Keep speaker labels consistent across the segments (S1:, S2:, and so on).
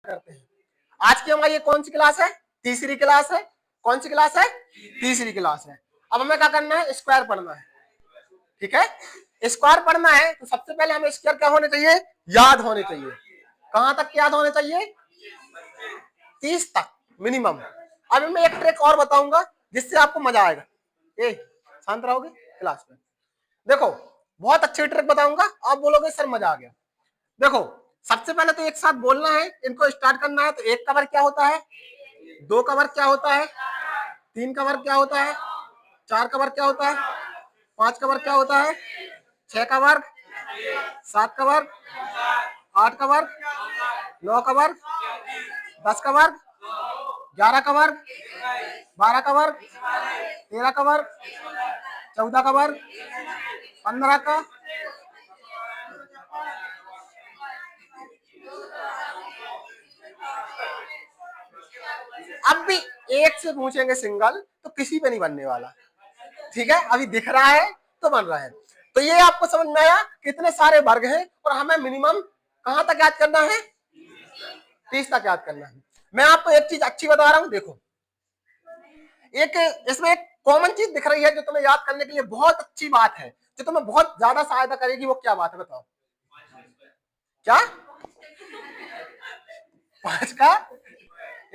S1: करते हैं। आज की हमारी ये कौन सी क्लास है? तीसरी क्लास है। कौन सी क्लास है? तीसरी क्लास है। अब हमें क्या करना है? स्क्वायर पढ़ना है। ठीक है, स्क्वायर पढ़ना है तो सबसे पहले हमें स्क्वायर क्या होने चाहिए? याद होने चाहिए। कहां तक याद होने चाहिए? 30 तक मिनिमम। अब मैं एक ट्रिक और बताऊंगा जिससे आपको मजा आएगा। शांत रहोगे क्लास में? देखो, बहुत अच्छी ट्रिक बताऊंगा, आप बोलोगे सर मजा आ गया। देखो, सबसे पहले तो एक साथ बोलना है, इनको स्टार्ट करना है। तो एक का वर्ग क्या होता है? दो का वर्ग क्या होता है? तीन का वर्ग क्या होता है? चार का वर्ग क्या होता है? पांच का वर्ग क्या होता है? छह का वर्ग, सात का वर्ग, आठ का वर्ग, नौ का वर्ग, 10 का वर्ग, 11 का वर्ग, 12 का वर्ग, 13 का वर्ग, 14 का वर्ग, 15 का, अब भी एक से पूछेंगे सिंगल तो किसी पे नहीं बनने वाला। ठीक है, अभी दिख रहा है तो बन रहा है। तो ये आपको समझ में आया कितने सारे वर्ग हैं और हमें मिनिमम कहां तक याद करना है? 30 तक याद करना है। मैं आपको एक चीज अच्छी बता रहा हूं, देखो, एक इसमें एक कॉमन चीज दिख रही है जो तुम्हें याद करने के लिए बहुत अच्छी बात है, जो तुम्हें बहुत ज्यादा सहायता करेगी। वो क्या बात है बताओ? क्या? 5 का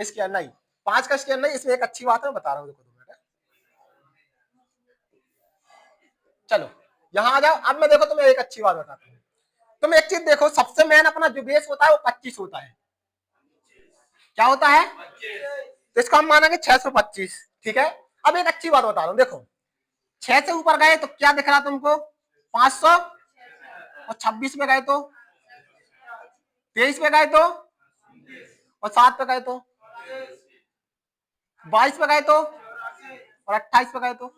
S1: स्क्वायर नहीं, 5 का स्क्वायर नहीं, इसमें एक अच्छी बात है, बता रहा हूँ। देखो चलो यहां आ जाओ। अब मैं देखो तुम्हें एक अच्छी बात बताता हूँ। तुम एक चीज देखो, सबसे मेन अपना जो बेस होता है वो 25 होता है। क्या होता है? तो इसको हम मानेंगे 625। ठीक है, अब एक अच्छी बात बता रहा हूँ, देखो 6 से ऊपर गए तो क्या दिख रहा तुमको? 500, और 26 पे गए तो, 23 पे गए तो, और 7 पे गए तो, 22 पे गए तो, और 28 पे गए तो,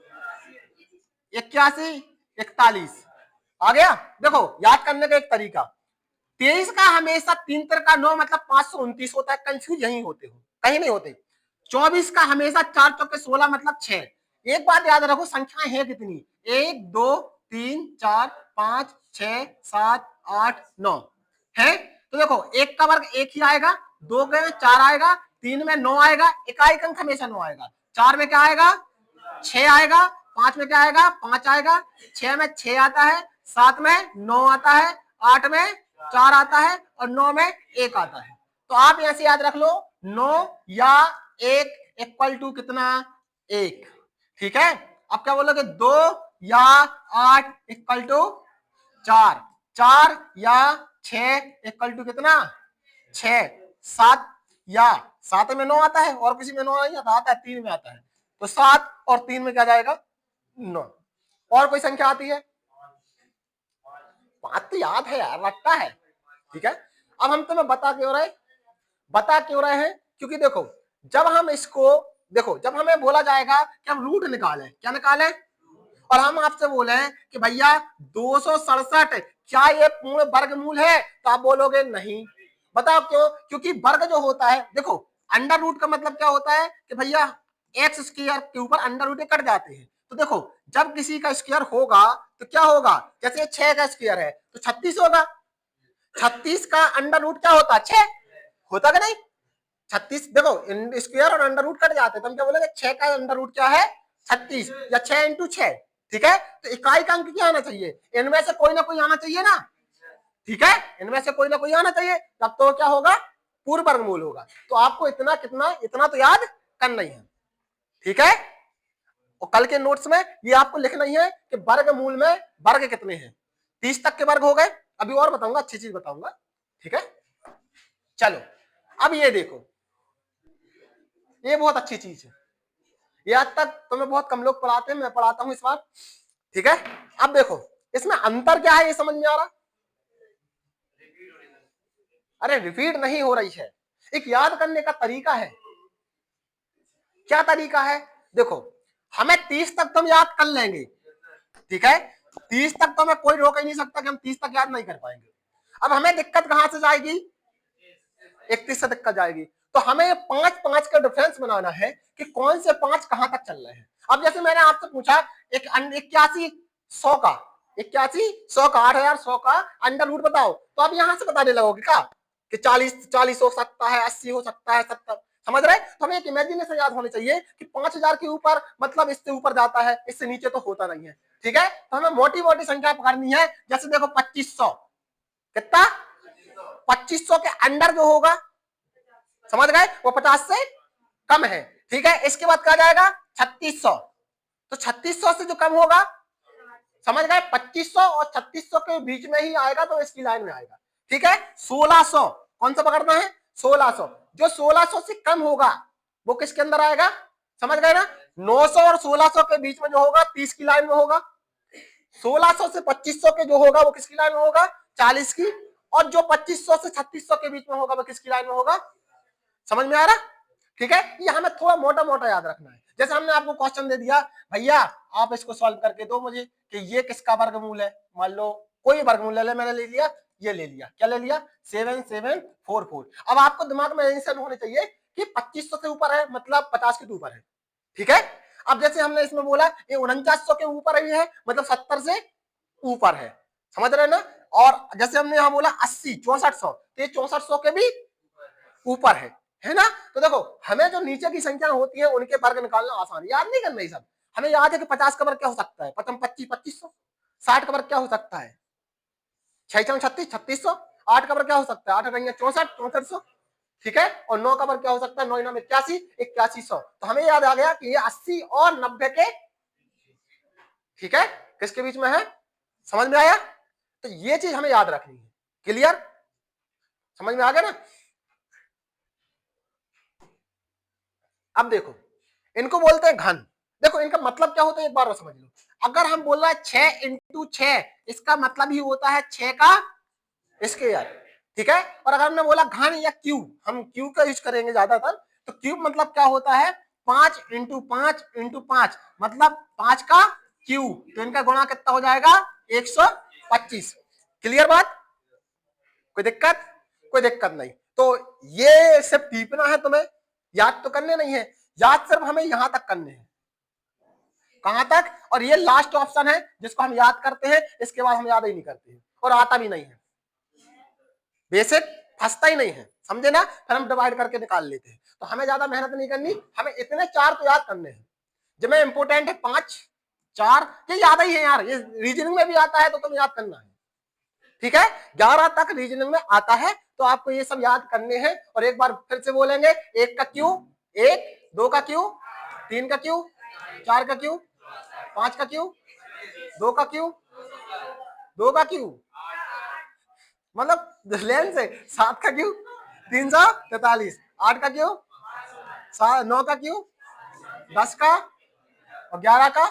S1: 81, 41 आ गया। देखो याद करने का एक तरीका, 23 का हमेशा 3 का 9 मतलब 529 होता है, कंफ्यूज यही होते हो, कहीं नहीं होते। 24 का हमेशा 4 चौके 16 मतलब 6। एक बात याद रखो, संख्याएं है कितनी? 1 2 3 4 5 6 7 8 9 है। तो देखो एक का वर्ग एक ही आएगा, दो में 4 आएगा, 3 में 9 आएगा, इकाई अंक हमेशा 9 आएगा, 4 में क्या आएगा? 6 आएगा, 5 में क्या आएगा? 5 आएगा, 6 में 6 आता है, 7 में 9 आता है, 8 में 4 आता है, और 9 में 1 आता है। तो आप यहां से याद रख लो 9 या 1 इक्वल टू कितना? 1। ठीक है, अब क्या बोलोगे? 2 या 8 इक्वल टू 4, 4 या 6 इक्वल टू कितना? 6, 7 या 7 में 9 आता है, और किसी में 9 नहीं आता, आता है 3 में आता है। तो 7 और 3 में क्या जाएगा? 9। और कोई संख्या आती है? बात तो याद है यार, रखता है। ठीक है, अब हम तुम्हें बता क्यों रहे हैं? क्योंकि देखो जब हम इसको, देखो जब हमें बोला जाएगा कि हम रूट निकालें, क्या निकालें, और हम आपसे बोले कि भैया 267 क्या ये पूर्ण वर्गमूल है, तो आप बोलोगे नहीं। बताओ क्यों? क्योंकि वर्ग जो होता है, देखो अंडर रूट का मतलब क्या होता है कि भैया एक्स स्क्वायर के ऊपर अंडर रूट कट जाते हैं। तो देखो जब किसी का स्क्वायर होगा तो क्या होगा? जैसे 6 का स्क्वायर है तो 36 होगा, 36 का अंडर रूट क्या होता है? 6 होता कि नहीं? 36, देखो स्क्वायर और अंडर रूट कट जाते हैं, तो हम क्या बोलेंगे? 6 का अंडर रूट क्या है? 36, या 6 इंटू 6। ठीक है, तो इकाई का अंक क्या आना चाहिए? इनमें से कोई ना कोई आना चाहिए ना। ठीक है, इनमें से कोई ना कोई आना चाहिए, तब तो क्या होगा? पूर्ण वर्गमूल होगा। तो आपको इतना कितना इतना तो याद करना ही है। ठीक है, और कल के नोट्स में ये आपको लिखना ही है कि वर्गमूल में वर्ग कितने हैं। 30 तक के वर्ग हो गए, अभी और बताऊंगा, अच्छी चीज बताऊंगा। ठीक है, चलो अब ये देखो, ये बहुत अच्छी चीज है, ये आज तक तुम्हें बहुत कम लोग पढ़ाते हैं, मैं पढ़ाता हूं इस बार। ठीक है, अब देखो इसमें अंतर क्या है, ये समझ में आ रहा? अरे रिपीट नहीं हो रही है, एक याद करने का तरीका है। क्या तरीका है? देखो हमें 30 तक तो हम याद कर लेंगे। ठीक है, 30 तक तो हमें कोई रोक ही नहीं सकता कि हम 30 तक याद नहीं कर पाएंगे। अब हमें दिक्कत कहां से जाएगी? 31 से दिक्कत जाएगी। तो हमें ये 5 का डिफरेंस बनाना है कि कौन से 5 कहां तक चल रहे हैं। अब जैसे मैंने आपसे पूछा 81 100 का, 81 100 का 8100 का अंडर रूट बताओ, तो अब यहां से बताने लगोगे क्या कि 40 हो सकता है, 80 हो सकता है, 70, समझ रहे? तो हमें एक इमेजिनेशन याद होनी चाहिए कि 5000 के ऊपर मतलब इससे ऊपर जाता है, इससे नीचे तो होता नहीं है, ठीक है? तो हमें मोटी मोटी संख्या पकड़नी है, जैसे देखो 2500, कितना? 2500 के अंडर जो होगा, समझ गए, वो 50 से कम है, ठीक है? इसके बाद कहा जाएगा 3600, तो 3600 से जो कम होगा, समझ गए, 2500 और 3600 के बीच में ही आएगा तो इसकी लाइन में आएगा, ठीक है? 1600 कौन सा पकड़ना है? 1600, जो 1600 से कम होगा वो किसके अंदर आएगा, समझ गए ना? 900 और 1600 के बीच में जो होगा 30 की लाइन में होगा, 1600 से 2500 के जो होगा वो किसकी लाइन में होगा, 40 की, और जो 2500 से 3600 के बीच में होगा वो किसकी लाइन में होगा, समझ में आ रहा? ठीक है, ये हमें थोड़ा मोटा मोटा याद रखना है। जैसे हमने आपको क्वेश्चन दे दिया, भैया आप इसको सॉल्व करके दो मुझे कि ये किसका वर्गमूल है, मान लो कोई वर्गमूल ले ले, मैंने ले लिया, ये ले लिया, क्या ले लिया, 7744। अब आपको दिमाग में आंसर होने चाहिए कि 2500 से ऊपर है मतलब 50 के ऊपर है, ठीक है? अब जैसे हमने इसमें बोला ये 4900 के ऊपर ही है मतलब 70 से ऊपर है, समझ रहे ना? और जैसे हमने यहाँ बोला 80 6400, तो ये 6400 के भी ऊपर है ना? तो देखो हमें जो नीचे की संख्या होती है उनके वर्ग निकालना आसान, याद नहीं करना ये सब। हमें याद है कि 50 का वर्ग क्या हो सकता है, प्रथम 25 2500, 60 का वर्ग क्या हो सकता है 6 36 3600, 8 का वर्ग क्या हो सकता है 8 64 6400, ठीक है? और 9 का वर्ग क्या हो सकता है 9 9 81 8100। तो हमें याद आ गया कि ये 80 और 90 के, ठीक है, किसके बीच में है, समझ में आया? तो ये चीज हमें याद रखनी है, क्लियर, समझ में आ गया ना? अब देखो इनको बोलते हैं घन, देखो इनका मतलब क्या होता है एक बार और समझ लो। अगर हम बोल रहे हैं 6 इंटू 6, इसका मतलब ही होता है 6 का स्क्वायर, ठीक है? और अगर हमने बोला घन या क्यूब, हम क्यूब का यूज करेंगे ज्यादातर, तो क्यूब मतलब क्या होता है 5 इंटू 5 इंटू 5 मतलब 5 का क्यूब, तो इनका गुणा कितना हो जाएगा 125। क्लियर बात, कोई दिक्कत? कोई दिक्कत नहीं। तो ये सिर्फ टीपना है, तुम्हें याद तो करने नहीं है, याद सिर्फ हमें यहां तक करने हैं, कहां तक, और ये लास्ट ऑप्शन है जिसको हम याद करते हैं, इसके बाद हम याद ही नहीं करते हैं और आता भी नहीं है, बेसिक फंसता ही नहीं है, समझे ना? फिर हम डिवाइड करके निकाल लेते हैं। तो हमें ज्यादा मेहनत नहीं करनी, हमें इतने 4 तो याद करने हैं, जिनमें इंपोर्टेंट है 5 4, ये याद ही है यार, ये रीजनिंग में भी आता है तो तुम याद करना है, ठीक है? 11 तक रीजनिंग में आता है तो आपको ये सब याद करने हैं। और एक बार फिर से बोलेंगे, 1 का क्यू 1, 2 का क्यू 3 का क्यू 4 का क्यू 5 का क्यू 2 का क्यू 2 का क्यू मतलब लेंस है, 7 का क्यू 343, 8 का क्यू 9 का क्यू 10 का और 11 का।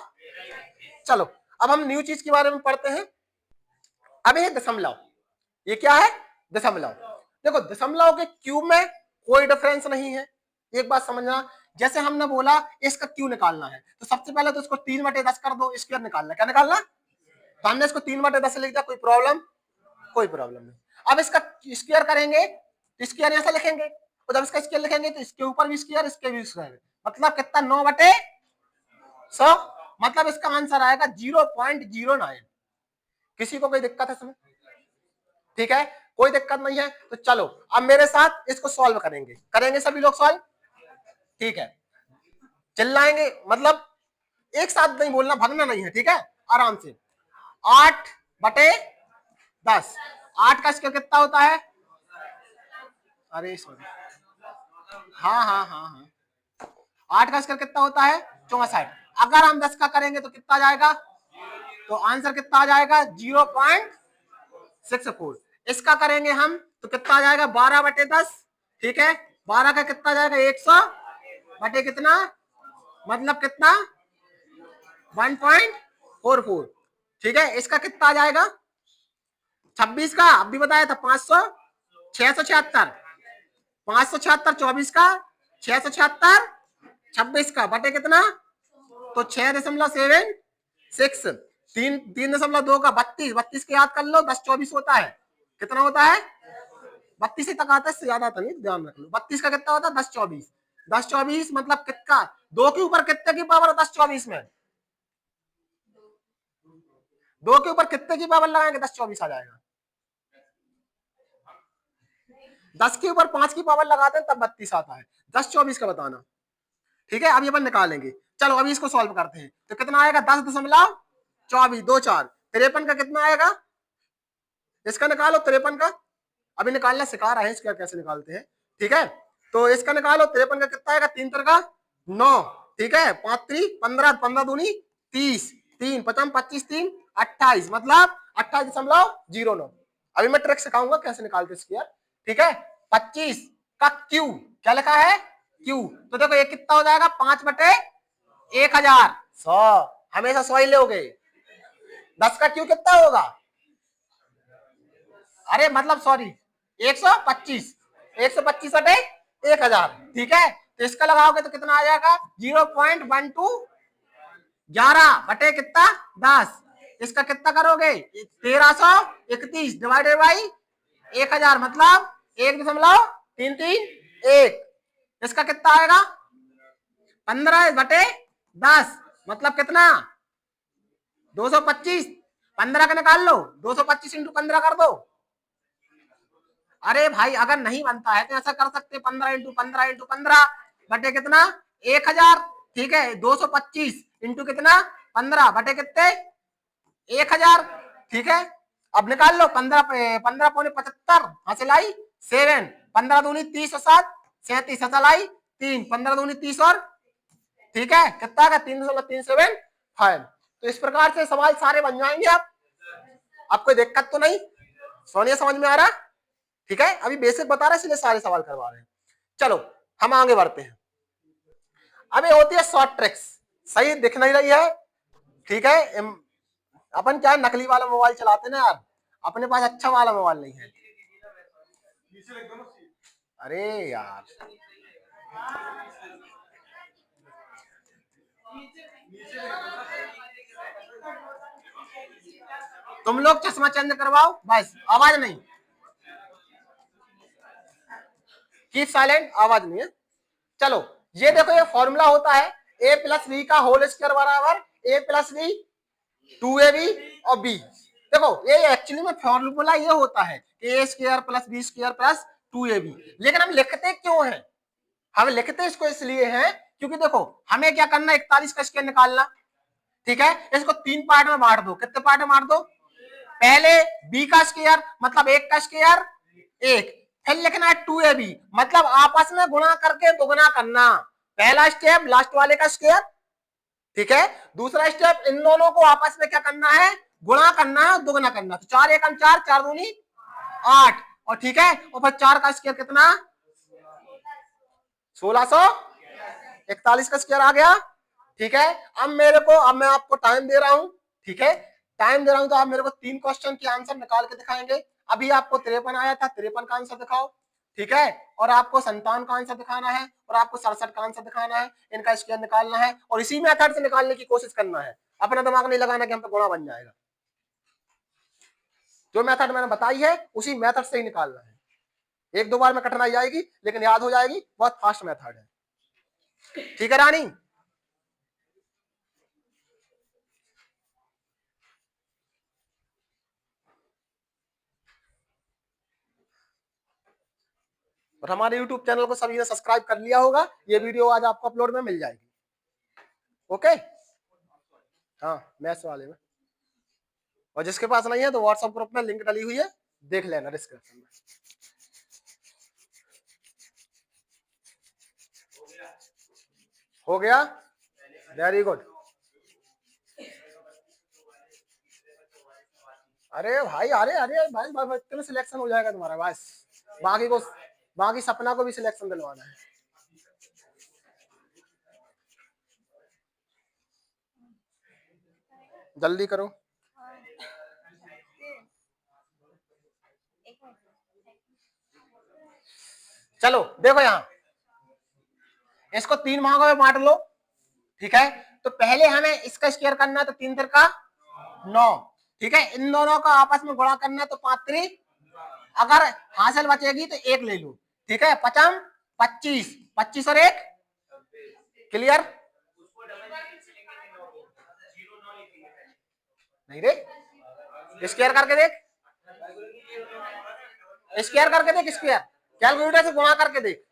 S1: चलो अब हम न्यू चीज के बारे में पढ़ते हैं। अब ये दशमलव, ये क्या है, दशमलव। देखो दशमलव के क्यूब में कोई डिफरेंस नहीं है, एक बात समझना। जैसे हमने बोला इसका क्यू निकालना है तो सबसे पहले तो इसको 3/10 कर दो, स्क्वायर निकालना, क्या निकालना, तो हमने इसको 3/10 लिख दिया, कोई प्रॉब्लम, कोई प्रॉब्लम नहीं। अब इसका स्क्वायर करेंगे तो स्क्वायर ऐसा लिखेंगे, और जब इसका स्क्वायर लिखेंगे तो इसके ऊपर भी स्क्वायर इसके भी स्क्वायर, मतलब कितना 9/100, मतलब इसका आंसर आएगा 0.09। किसी को कोई दिक्कत है समझ, ठीक है, कोई दिक्कत नहीं है। तो चलो अब मेरे साथ इसको सॉल्व करेंगे, करेंगे सभी लोग सॉल्व, ठीक है? चिल्लाएंगे मतलब एक साथ नहीं बोलना, भगना नहीं है, ठीक है, आराम से। 8/10, 8 का स्क्वायर कितना होता है, अरे सॉरी, हाँ 8 का स्क्वायर कितना होता है 64। अगर हम 10 का करेंगे तो कितना आ जाएगा, तो आंसर कितना आ जाएगा 0.64। इसका करेंगे हम तो कितना आ जाएगा 12/10, ठीक है, 12 का कितना आ जाएगा 100 बटे कितना, मतलब कितना 1.44, ठीक है। इसका कितना आ जाएगा 26 का, अब भी बताया था 676, 576, 24 का 676, 26 का बटे कितना, तो 6.76, 3.2 का 32, 32 के याद कर लो, 10 24 होता है, कितना होता है 32 तक आता है, इससे ज्यादा आता नहीं, ध्यान रख लो। 32 का कितना होता है 10 24, 10 24 मतलब कितना, 2 के ऊपर कितने की पावर है 10 24 में, 2 के ऊपर कितने की पावर लगाएंगे 10 24 आ जाएगा, 10 के ऊपर 5 की पावर लगाते हैं तब 32 आता है। 10 24 का बताना, ठीक है। अभी अपन निकालेंगे, चलो अभी इसको सॉल्व करते हैं। तो कितना आएगा 10.24, 2 4 53 का कितना आएगा, इसका निकालो 53 का, अभी निकालना सिखा रहे हैं इसका कैसे निकालते हैं, ठीक है। तो इसका निकालो 53 का कितना आएगा, 3 3 का 9, ठीक है, 5 3 15, 15 दूनी 30, 3 5 25 3 28, मतलब 28.09। अभी मैं ट्रिक सिखाऊंगा कैसे निकालते स्क्वायर, ठीक है। 25 का क्यू क्या लिखा है, क्यू, तो देखो ये कितना हो जाएगा 5/1000, 100, हमेशा 100 ही लोगे। 10 का क्यू कितना होगा, अरे मतलब सॉरी 125, 125/1000, ठीक है। तो इसका लगाओगे तो कितना आ जाएगा 0.1211 बटे कितना 10, इसका कितना करोगे 1331 डिवाइडेड बाई 1000, मतलब 1.331, इसका कितना आएगा 15/10, मतलब कितना 225, 15 का निकाल लो, 225 इंटू 15 कर दो। अरे भाई अगर नहीं बनता है तो ऐसा कर सकते 15 इंटू 15 इंटू 15 बटे कितना 1000, ठीक है। 225 इंटू कितना 15 बटे कितने 1000, ठीक है। अब निकाल लो 15 15 पौने 75 हासिल आई 7, 15 दूनी 30 और 7 37 हासिल आई 3, 15 दूनी 30 और, ठीक है, कितना का 3.375। तो इस प्रकार से सवाल सारे बन जाएंगे। आप कोई दिक्कत तो नहीं, सोनिया समझ में आ रहा, ठीक है। अभी बेसिक बता रहे इसलिए सारे सवाल करवा रहे हैं। चलो हम आगे बढ़ते हैं। अभी होती है शॉर्ट ट्रिक्स, सही दिख नहीं रही है, ठीक है। अपन क्या नकली वाला मोबाइल चलाते ना यार, अपने पास अच्छा वाला मोबाइल नहीं है। अरे यार तुम लोग चश्मा चेंज करवाओ बस, आवाज नहीं, कीप साइलेंट, आवाज नहीं है। चलो ये देखो ये फॉर्मूला होता है a प्लस बी का होल स्क्वायर बराबर a प्लस बी 2ab और b। देखो ये एक्चुअली में फॉर्मूला ये होता है कि a square plus b square plus 2ab, लेकिन हम लिखते क्यों हैं, हम लिखते इसको इसलिए हैं क्योंकि देखो हमें क्या करना 41 का स्क्वायर निकालना, ठीक है। इसको 3 पार्ट में बांट दो, कितने पार्ट में बांट दो, पहले b का स्क्वायर मतलब 1 का स्क्वायर 1, फिर लिखना है 2ab मतलब आपस में गुणा करके दुगना करना, पहला स्टेप लास्ट वाले का स्क्वायर, ठीक है। दूसरा स्टेप इन दोनों को आपस में क्या करना है, गुणा करना है, दुगना करना। तो 4 एकम 4, 4 दूनी 8, और ठीक है, और फिर 4 का स्क्वायर कितना 1641 का स्क्वायर आ गया, ठीक है। अब मैं आपको टाइम दे रहा हूं, ठीक है, टाइम दे रहा हूं, तो आप मेरे को 3 क्वेश्चन की आंसर निकाल के दिखाएंगे। अभी आपको 53 आया था, 53 का आंसर दिखाओ, ठीक है, और आपको 57 का आंसर दिखाना है, और आपको 67 का आंसर दिखाना है, इनका स्क्वायर निकालना है, और इसी मेथड से निकालने की कोशिश करना है। अपना दिमाग नहीं लगाना कि हम पे गुणा बन जाएगा, जो मेथड मैंने बताई है उसी मेथड से ही निकालना है। 1-2 बार में कठिनाई आएगी लेकिन याद हो जाएगी, बहुत फास्ट मेथड है, ठीक है रानी। और हमारे YouTube चैनल को सभी ने सब्सक्राइब कर लिया होगा, ये वीडियो आज आपको अपलोड में मिल जाएगी, ओके। हाँ मैथ्स वाले में, और जिसके पास नहीं है तो व्हाट्सएप ग्रुप में लिंक डली हुई है, देख लेना डिस्क्रिप्शन में। हो गया, वेरी गुड। अरे भाई अरे अरे भाई भाई इतने सिलेक्शन हो जाएगा तुम्हारा, बस बाकी सपना को भी सिलेक्शन दिलवाना है। जल्दी करो, चलो देखो यहाँ इसको 3 भागों में बांट लो, ठीक है। तो पहले हमें इसका स्क्वायर करना है, तो 3 3 का 9, ठीक है। इन दोनों का आपस में गुणा करना है, तो 5 3, अगर हासिल बचेगी तो 1 ले लो, ठीक है। 5 25, 25 और 1 क्लियर, नहीं रे स्क्वायर करके देख, स्क्वायर करके देख, स्क्वायर कैलकुलेटर से गुणा करके देख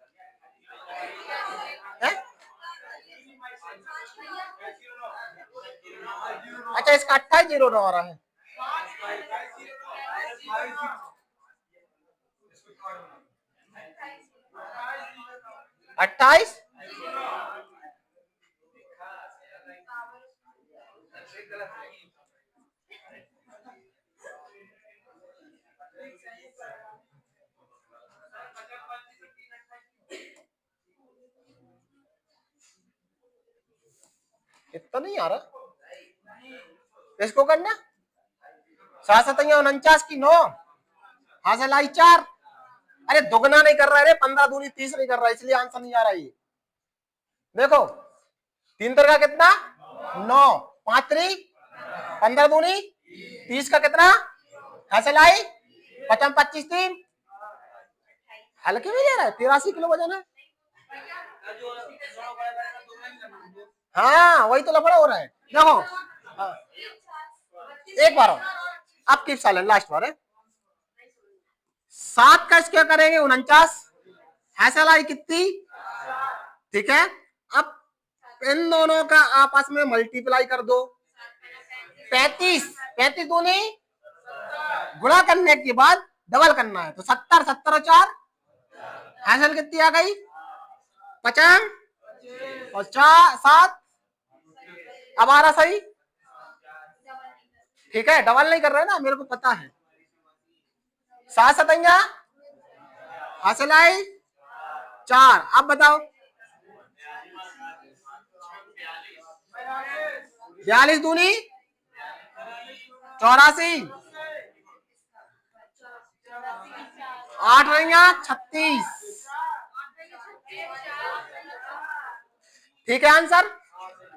S1: है? अच्छा इसका 28 जीरो नौ आ रहा है। अट्ठाईस इतना नहीं आ रहा, इसको करना 7 की 9 हासिल आई 4। अरे दुगना नहीं कर रहा है, 15 दूनी 30 नहीं कर रहा, इसलिए आंसर नहीं आ रहा। ये देखो 3 का कितना 9, 5 3 15 दूनी 30 का कितना हासिल आई 55 25 3 हल्के में ले रहा है, 83 किलो वजन है। हाँ वही तो लफड़ा हो रहा है। देखो हाँ। एक बार अब कीप साइलेंट, लास्ट बार है। 7 का स्क्वायर करेंगे 49, हासिल आई कितनी, ठीक है। अब इन दोनों का आपस में मल्टीप्लाई कर दो, 35 35 दूनी गुणा करने के बाद डबल करना है, तो 70 70 और 4 हासिल कितनी आ गई 50 और 4 7। अब आ रहा सही, ठीक है। डबल नहीं कर रहे ना, मेरे को पता है। 7 7 हासिल आई 4। अब बताओ 42 दूनी 84, 8 36, ठीक है आंसर।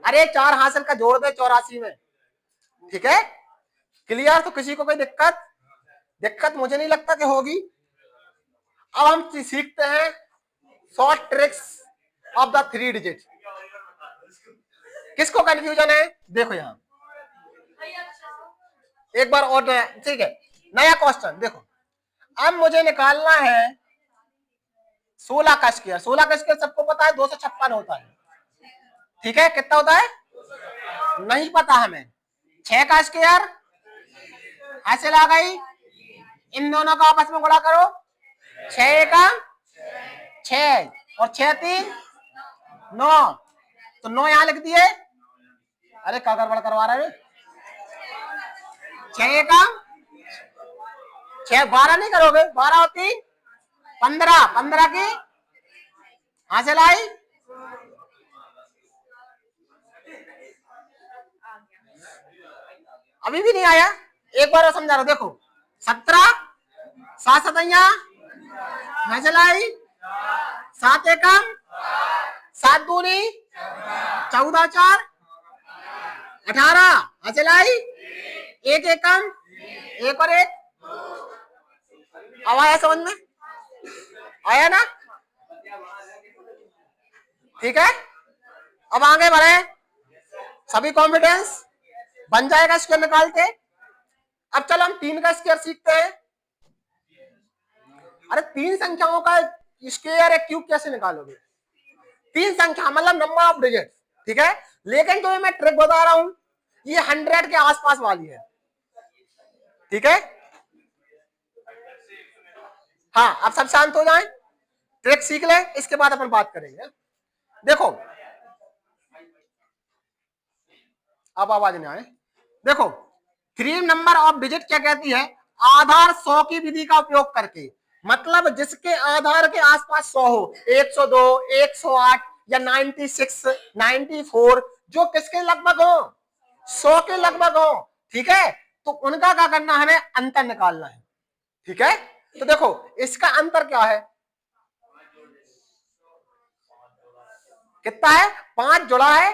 S1: अरे 4 हासिल का जोड़ दे 84 में, ठीक है। क्लियर? तो किसी को कोई दिक्कत मुझे नहीं लगता कि होगी। अब हम सीखते हैं short tricks of the 3 digit. किसको कंफ्यूजन है देखो यहां एक बार और, ठीक है। नया क्वेश्चन देखो, अब मुझे निकालना है 16 का स्क्वायर। 16 का स्क्वायर सबको पता है 256 होता है, ठीक है। कितना होता है नहीं पता हमें। 6 का स्क्वायर हासिल आ गई, इन दोनों का आपस में गुणा करो, 6 का 6 और 6 3 9, तो 9 यहां लिख दिए। अरे क्या गड़बड़ करवा रहे हैं, 6 का 6 12 नहीं करोगे, 12 और 3 15 15 की हासिल आई अभी भी नहीं आया, एक बार और समझा रहा। देखो 17 7 7 हासिल आई 7 एकम 7 दूनी 14 4 18 हासिल आई 1 एकम 1 और 1। अब आया समझ में, आया ना, ठीक है। अब आगे बढ़े, सभी कॉन्फिडेंस बन जाएगा स्क्वायर निकालते। अब चलो हम 3 का स्क्वायर सीखते हैं। अरे 3 संख्याओं का स्क्वायर या क्यूब कैसे निकालोगे? 3 संख्या मतलब नंबर ऑफ डिजिट, ठीक है। लेकिन जो मैं ट्रिक बता रहा हूं ये 100 के आसपास वाली है, ठीक है। हाँ अब सब शांत हो जाएं, ट्रिक सीख ले, इसके बाद अपन बात करेंगे। देखो अब आवाज नहीं आए। देखो 3 नंबर ऑफ डिजिट क्या कहती है, आधार 100 की विधि का उपयोग करके, मतलब जिसके आधार के आसपास 100 हो, 102 108 या 96 94, जो किसके लगभग हो 100 के लगभग हो, ठीक है। तो उनका क्या करना, हमें अंतर निकालना है, ठीक है। तो देखो इसका अंतर क्या है, कितना है 5 जुड़ा है,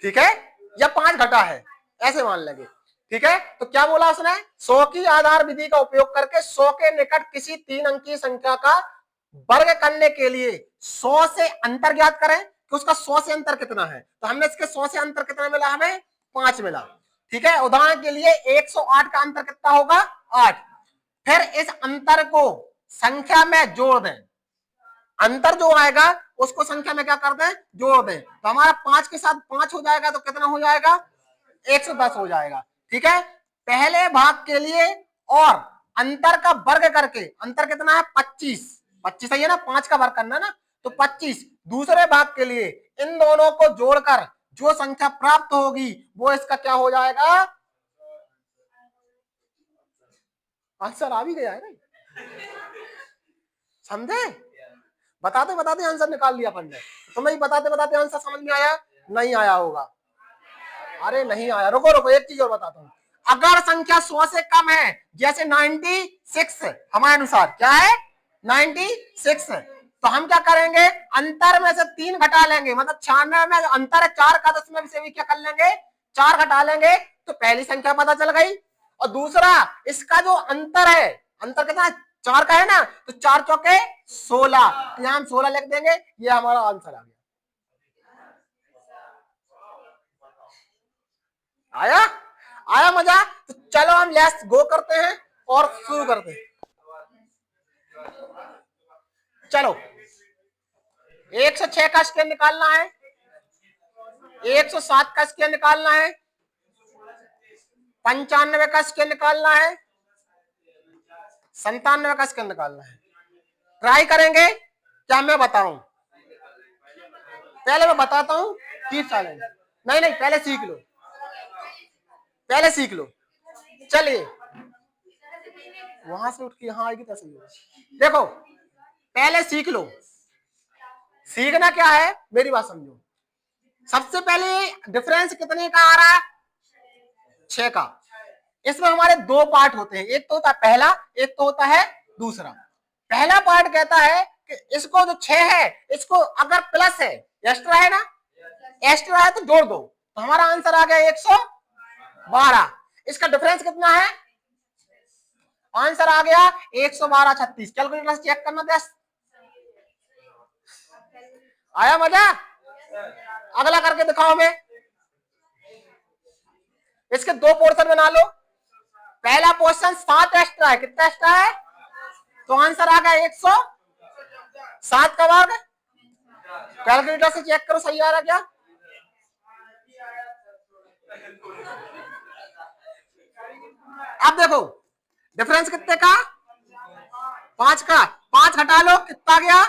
S1: ठीक है, या 5 घटा है, ऐसे मान लेंगे, ठीक है। तो क्या बोला उसने, 100 की आधार विधि का उपयोग करके 100 के निकट किसी 3 अंकीय संख्या का वर्ग करने के लिए 100 से अंतर ज्ञात करें कि उसका 100 से अंतर कितना है। तो हमने इसके 100 से अंतर कितना मिला, हमें 5 मिला, ठीक है। उदाहरण के लिए 108 का अंतर कितना होगा 8। फिर इस अंतर को संख्या में जोड़ दें, अंतर जो आएगा उसको संख्या में क्या कर दें, जोड़ दें। तो हमारा 5 के साथ 5 हो जाएगा तो कितना हो जाएगा, 110 हो जाएगा। ठीक है, पहले भाग के लिए और अंतर का वर्ग करके, अंतर कितना है 25, 25 है ना, 5 का वर्ग करना ना, तो 25 दूसरे भाग के लिए इन दोनों को जोड़कर जो संख्या प्राप्त होगी वो इसका क्या हो जाएगा, आंसर आ भी गया है ना, समझे, बताते बताते आंसर निकाल लिया अपन ने। तुम्हें बताते बताते आंसर समझ में आया, नहीं आया होगा, अरे नहीं आया, रुको रुको एक चीज और बताता हूं। अगर संख्या 100 से कम है, जैसे 96 हमारे अनुसार क्या है 96, तो हम क्या करेंगे, अंतर में से 3 घटा लेंगे, मतलब 96 में अंतर है 4 का, 10 में से भी क्या कर लेंगे 4 घटा लेंगे, तो पहली संख्या पता चल गई। और दूसरा इसका जो अंतर है, अंतर कितना 4 का है ना, तो 4 चौके 16, तो यहां हम 16 लिख देंगे, ये हमारा आंसर आ गया। आया आया मजा, तो चलो हम लेट्स गो करते हैं और शुरू करते हैं। चलो 106 का स्क्वायर निकालना है, 107 का स्क्वायर निकालना है, 95 का स्क्वायर निकालना है, 97 का स्क्वायर निकालना है। ट्राई करेंगे क्या, मैं बताऊं, पहले मैं बताता हूं, तीस चैलेंज, नहीं नहीं पहले सीख लो, पहले सीख लो। चलिए वहां से उठ के यहां आएगी तो सही होगा। देखो पहले सीख लो, सीखना क्या है मेरी बात समझो। सबसे पहले डिफरेंस कितने का आ रहा है, 6 का। इसमें हमारे 2 पार्ट होते हैं, एक तो होता है पहला, एक तो होता है दूसरा। पहला पार्ट कहता है कि इसको जो 6 है इसको अगर प्लस है, एक्स्ट्रा है ना, एक्स्ट्रा है तो जोड़ दो, तो हमारा आंसर आ गया 112। इसका डिफरेंस कितना है, आंसर आ गया 112 36। कैलकुलेटर से चेक करना, 10 आया मजा। अगला करके दिखाओ हमें, इसके 2 पोर्शन बना लो। पहला पोर्शन 7 एक्स्ट्रा है, कितना एक्स्ट्रा है, तो आंसर आ गया 107 का वर्ग। कैलकुलेटर से चेक करो सही आ रहा क्या, अब देखो डिफरेंस कितने का, 5 का, 5 हटा लो कितना गया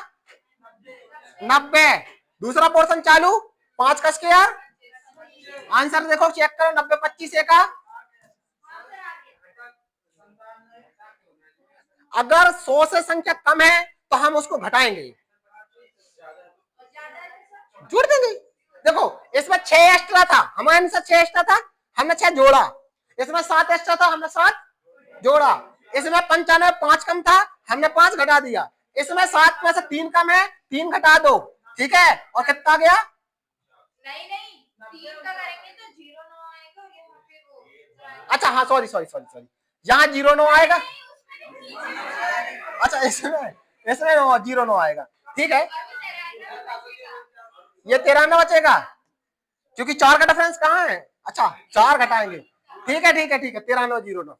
S1: 90। दूसरा पोर्शन चालू, 5 का स्क्वायर, आंसर देखो चेक करो 90 25 का। अगर 100 से संख्या कम है तो हम उसको घटाएंगे, जोड़ देंगे। देखो इसमें 6 एक्स्ट्रा था, हमारे अनुसार 6 एक्स्ट्रा था, हमने 6 जोड़ा। इसमें 7 एक्स्ट्रा था, हमने 7 जोड़ा। इसमें 95 5 कम था, हमने 5 घटा दिया। इसमें 7 में से 3 कम है, 3 घटा दो, ठीक है, और कितना गया,
S2: नहीं नहीं 3 का करेंगे तो 09 आएगा यहाँ पे वो।
S1: अच्छा हाँ सॉरी सॉरी सॉरी सॉरी, यहाँ 09 आएगा, अच्छा इसमें 09 आएगा, ठीक है, ये 93 बचेगा, क्योंकि 4 का डिफरेंस कहाँ है, अच्छा 4 घटाएंगे, ठीक है ठीक है ठीक है, 93 09,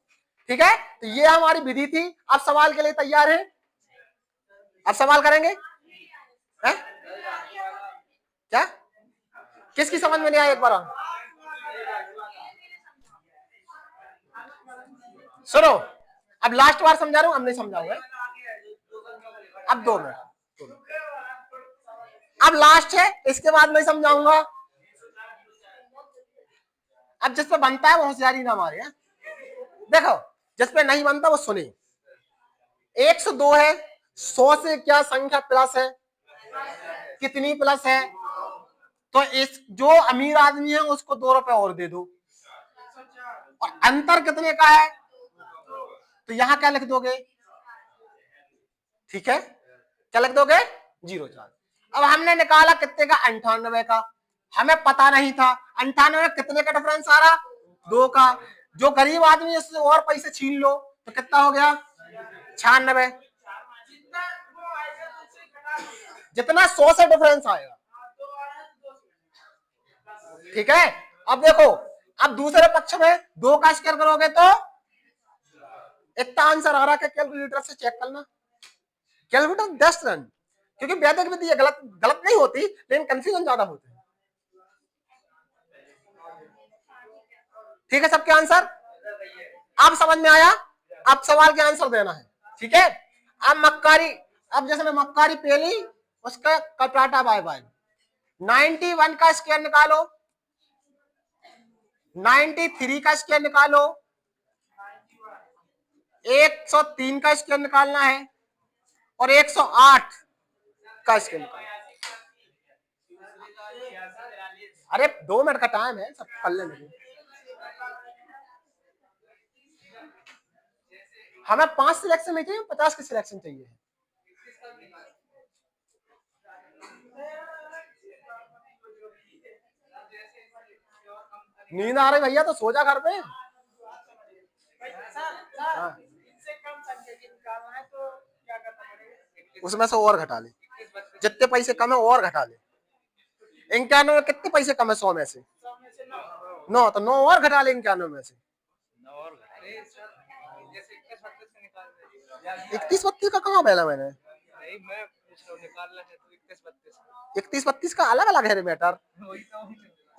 S1: ठीक है। तो ये हमारी विधि थी। अब सवाल के लिए तैयार हैं, अब सवाल करेंगे है? क्या किसकी समझ में नहीं आया, एक बार सुनो, अब लास्ट बार समझा रहा हूं, अब नहीं समझाऊंगा, अब 2 मिनट, अब लास्ट है, इसके बाद नहीं समझाऊंगा। अब जिस पे बनता है वो होशियारी ना मारे, देखो जिस पे नहीं बनता वो सुने। 102 है, 100 से क्या संख्या प्लस है, कितनी प्लस है, तो इस जो अमीर आदमी है उसको 2 रुपए और दे दो। और अंतर कितने का है, तो यहां क्या लिख दोगे, ठीक है, क्या लिख दोगे 0.4। अब हमने निकाला कितने का, 98 का, हमें पता नहीं था 98 में कितने का डिफरेंस आ रहा, 2 का। जो गरीब आदमी है उससे और पैसे छीन लो तो कितना हो गया 96, जितना 100 से डिफरेंस आएगा, ठीक है। अब देखो, अब दूसरे पक्ष में 2 का स्क्वायर करोगे तो इतना आंसर आ रहा है, कैलकुलेटर से चेक करना, कैलकुलेटर 10 रन, क्योंकि वैदिक विधि गलत गलत नहीं होती, लेकिन कंफ्यूजन ज्यादा होते हैं। ठीक है, सबके आंसर अब समझ में आया। अब सवाल के आंसर देना है, ठीक है। अब मक्कारी, अब जैसे मैं मक्कारी पेली, उसका कटाटा बाय बाय। 91 का स्क्वायर निकालो, 93 का स्क्वायर निकालो, 103 का स्क्वायर निकालना है, और 108 का स्क्वायर निकालना है। अरे 2 मिनट का टाइम है, सब कर लेंगे। हमें 5 सिलेक्शन नहीं चाहिए, 50 की सिलेक्शन चाहिए। नींद आ रही भैया तो सो जा घर पे। हाँ। उसमें से और घटा ले, जितने पैसे कम है और घटा ले। 91 में कितने पैसे कम है 100 में से? 9, तो 9 और घटा ले 91 में से। 31-32 का कहाँ बोला मैंने? 31-32 का अलग अलग है रे मैटर।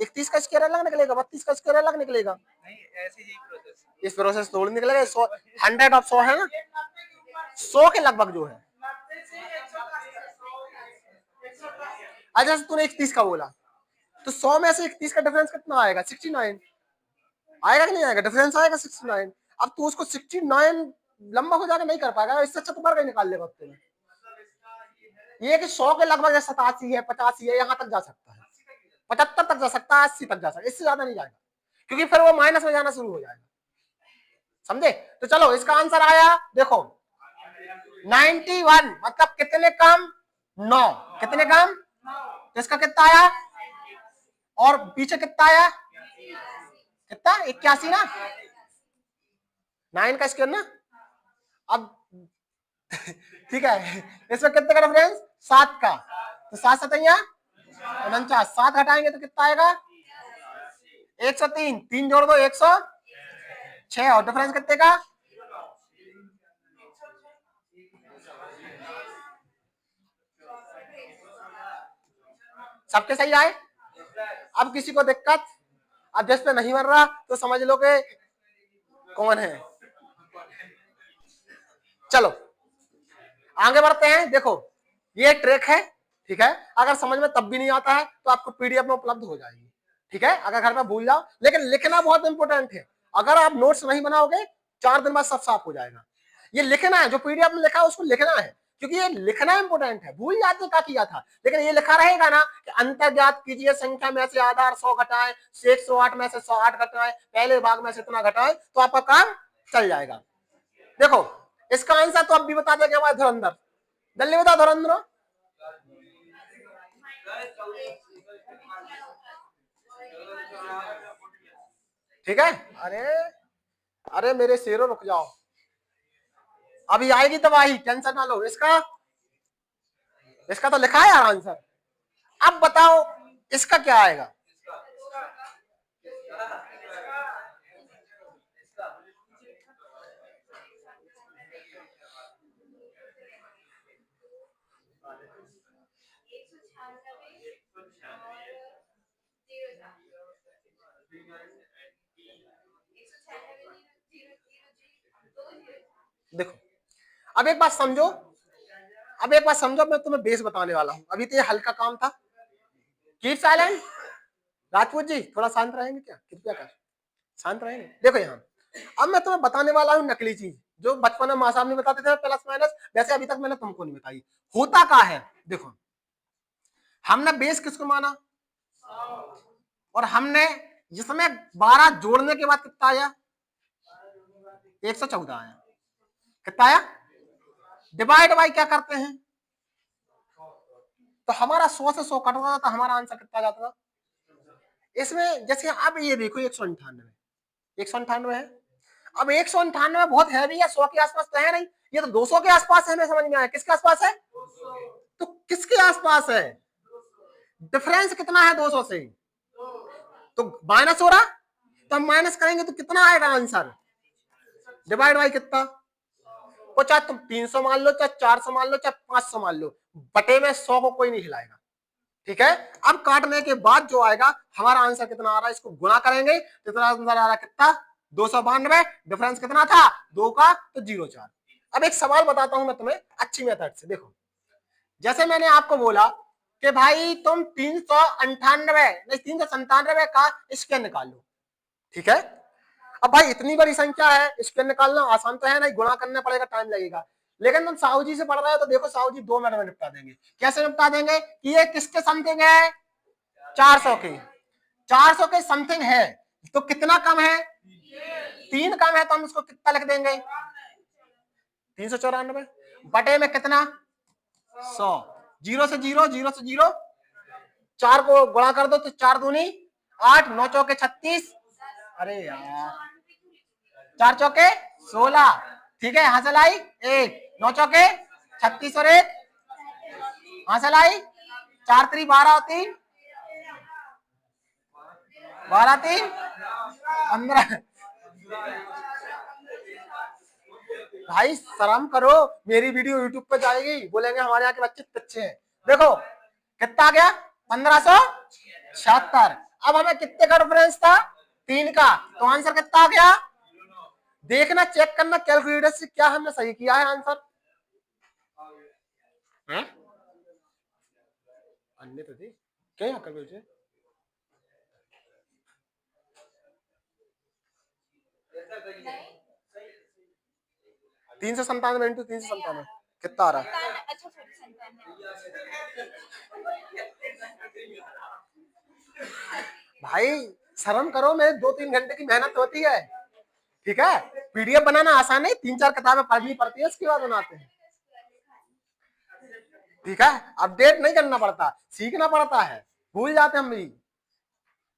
S1: 31 का स्क्वायर अलग निकलेगा, 32 का स्क्वायर अलग निकलेगा। इस प्रोसेस थोड़ी निकलेगा। 100 ऑफ 100 है ना, 100 के लगभग जो है। अच्छा तूने 31 का बोला, तो 100 में से 31 का डिफरेंस कितना आएगा? 69 आएगा कि नहीं आएगा? डिफरेंस आएगा 69। अब तू उसको 69 लंबा हो जाकर नहीं कर पाएगा, इससे अच्छा तो बार कहीं निकाल लेगा हफ्ते में। ये कि 100 के लगभग 87 है, 85 है, यहाँ तक जा सकता है, 75 तक जा सकता है, 80 तक जा सकता है, इससे ज्यादा नहीं जाएगा, क्योंकि फिर वो माइनस में जाना शुरू हो जाएगा। समझे? तो चलो इसका आंसर आया, देखो 91 मतलब कितने कम? 9। कितने कम? तो इसका कितना आया? और पीछे कितना आया? कितना? 81 ना, 9 का स्क्वायर ना। अब ठीक है, इसमें कितने का डिफरेंस? 7 का, तो 7 7 49, 7 हटाएंगे तो कितना आएगा? 103, 3 जोड़ दो 106, और डिफरेंस कितने का? सबके सही आए? अब किसी को दिक्कत? अब जिस पे नहीं बन रहा तो समझ लो कि कौन है। चलो आगे बढ़ते हैं। देखो ये ट्रिक है, ठीक है। अगर समझ में तब भी नहीं आता है तो आपको पीडीएफ में उपलब्ध हो जाएगी, ठीक है। अगर घर में भूल जाओ, लेकिन लिखना बहुत इंपॉर्टेंट है। अगर आप नोट्स नहीं बनाओगे 4 दिन बाद सब साफ हो जाएगा। ये लिखना है, जो पीडीएफ में लिखा है उसको लिखना है, क्योंकि ये लिखना इंपॉर्टेंट है। भूल जाते क्या किया था, लेकिन ये लिखा रहेगा ना कि अंतर ज्ञात कीजिए, संख्या में से आधार 100 घटाएं, 108 में से 108 घटाएं, पहले भाग में से इतना घटाएं, तो आपका काम चल जाएगा। देखो इसका आंसर तो अब भी बता देंगे हमारे धुरंधर, जल्दी बता धुरंधर। ठीक है, अरे अरे मेरे शेरों रुक जाओ, अभी आएगी तबाही, टेंशन ना लो। इसका तो लिखा है यार आंसर। अब बताओ इसका क्या आएगा? देखो अब एक बात समझो, मैं तुम्हें बेस बताने वाला हूं। अभी तो ये हल्का काम था। Keep silent. राजपूत जी थोड़ा शांत रहेंगे क्या, कृपया कर शांत रहेंगे। देखो यहाँ अब मैं तुम्हें बताने वाला हूँ नकली चीज, जो बचपन में माँ साहब नहीं बताते थे प्लस माइनस, वैसे अभी तक मैंने तुमको नहीं बताई। होता क्या है, देखो हमने बेस किसको माना, और हमने जिसमें 12 जोड़ने के बाद कितना आया? 114 आया। कितना आया? डिवाइड बाई क्या करते हैं, तो हमारा 100 से 100 कटता था, तो हमारा आंसर कितना जाता था? इसमें जैसे अब ये देखो 198 है। अब 198 बहुत हैवी है, 100 के आसपास तो है नहीं, ये तो 200 के आसपास है। हमें समझ में आया किसके आसपास है, तो किसके आसपास है? डिफरेंस कितना है 200 से, तो माइनस हो रहा, तो हम माइनस करेंगे तो कितना आएगा आंसर? डिवाइड बाई कितना? वो चाहे तुम 300 मान लो, चाहे 400 मान लो, चाहे 500 मान लो, बटे में 100 को कोई नहीं हिलाएगा। ठीक है, अब काटने के बाद जो आएगा हमारा आंसर कितना आ रहा है, इसको गुणा करेंगे तो इतना आंसर आ रहा है कितना, 292। डिफरेंस कितना था, 2 का, तो 0,4। अब एक सवाल बताता हूं मैं तुम्हें अच्छी मेथड से। देखो, जैसे मैंने आपको बोला कि भाई तुम 397 का स्क्वायर निकाल लो। ठीक है, अब भाई इतनी बड़ी संख्या है, स्क्वायर निकालना आसान तो है नहीं, गुणा करना पड़ेगा, टाइम लगेगा। लेकिन तुम साहू जी से पढ़ रहे हो तो देखो साहू जी 2 मिनट में निपटा देंगे। कैसे निपटा देंगे कि ये किसके समथिंग है, 400 के, 400 के समथिंग है, तो कितना कम है, 3 कम है, तो हम इसको कितना लिख देंगे, 394 बटे में कितना, 100। 0 से 0, 0 से 0, 4 को गुणा कर दो तो 4 दूनी 8, 9 चौके 36, अरे यार 4 चौके 16। ठीक है, हासिल आई 1, 9 चौके 36 और 1 हासिल आई 4 3 12 3 12 3 15। भाई शर्म करो, मेरी वीडियो यूट्यूब पे जाएगी, बोलेंगे हमारे यहाँ के बच्चे अच्छे हैं। देखो कितना आ गया, 1576। अब हमें कितने का डिफरेंस था, 3 का, तो आंसर कितना आ गया, देखना, चेक करना कैलकुलेटर से क्या हमने सही किया है आंसर। अन्य तो थी क्या यहाँ कैलकुलेटर, 397 इंटू 397 कितना आ रहा है,
S2: अच्छा सॉरी, 97।
S1: भाई शर्म करो, मेरे 2-3 घंटे की मेहनत होती है। ठीक है, पीडीएफ बनाना आसान है, 3-4 किताबें पढ़नी पड़ती है, उसके बाद बनाते हैं। ठीक है, अपडेट नहीं करना पड़ता, सीखना पड़ता है, भूल जाते हम भी।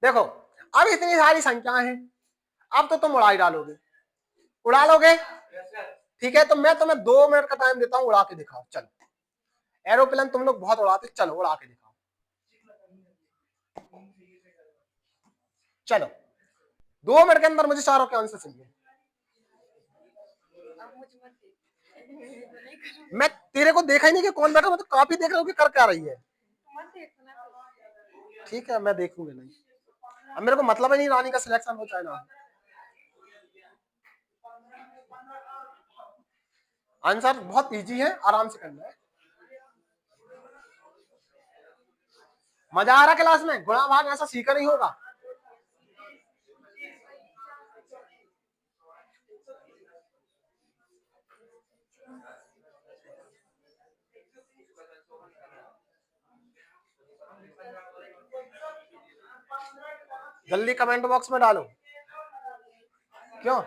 S1: देखो अब इतनी सारी संख्याएं हैं, अब तो तुम उड़ाई डालोगे, उड़ा लोगे। ठीक है, तो मैं तुम्हें 2 मिनट का टाइम देता हूं, उड़ा के दिखाओ। चलो, एरोप्लेन तुम लोग बहुत उड़ाते, चलो उड़ा के दिखाओ। चलो 2 मिनट के अंदर मुझे चारों के आंसर चाहिए। मैं तेरे को देखा ही नहीं कि कौन बैठा, मैं तो काफी देख रहा हूँ कि कर क्या रही है। ठीक है, मैं देखूंगा नहीं, अब मेरे को मतलब ही नहीं रानी का सिलेक्शन हो चाहे ना। आंसर बहुत इजी है, आराम से करना है। मजा आ रहा क्लास में, गुणा भाग ऐसा सीखा नहीं होगा। जल्दी कमेंट बॉक्स में डालो, क्यों,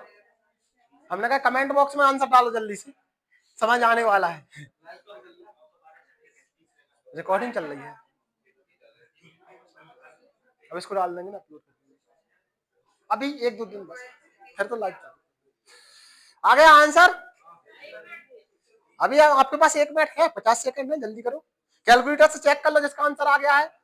S1: हमने कहा कमेंट बॉक्स में आंसर डालो जल्दी से, समझ आने वाला है। रिकॉर्डिंग चल रही है, अब इसको डाल देंगे ना अपलोड, अभी 1-2 दिन बस, फिर तो लाइव चल। आ गया आंसर, अभी आपके पास 1 मिनट है, 50 सेकंड है, जल्दी करो, कैलकुलेटर से चेक कर लो जिसका आंसर आ गया है।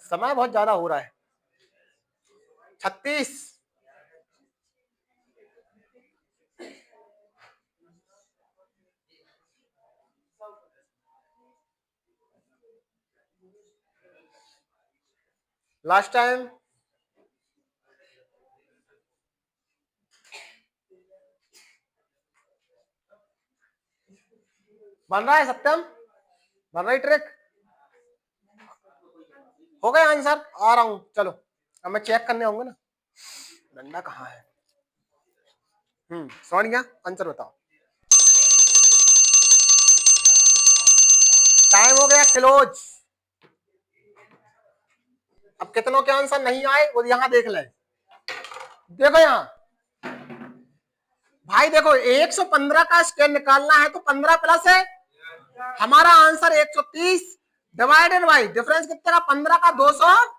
S1: समय बहुत ज्यादा हो रहा है, 36। लास्ट टाइम बन रहा है, सत्यम बन रही ट्रिक, हो गया आंसर, आ रहा हूं, चलो अब मैं चेक करने आऊंगा ना, डंडा कहाँ है। समझ गया, आंसर बताओ। टाइम हो गया क्लोज। अब कितनों के आंसर नहीं आए वो यहाँ देख ले, देखो यहाँ भाई, देखो 115 का स्क्वायर निकालना है तो 15 प्लस है, हमारा आंसर 130 डिवाइडेड बाई डिफरेंस कितने का, 15 का 200।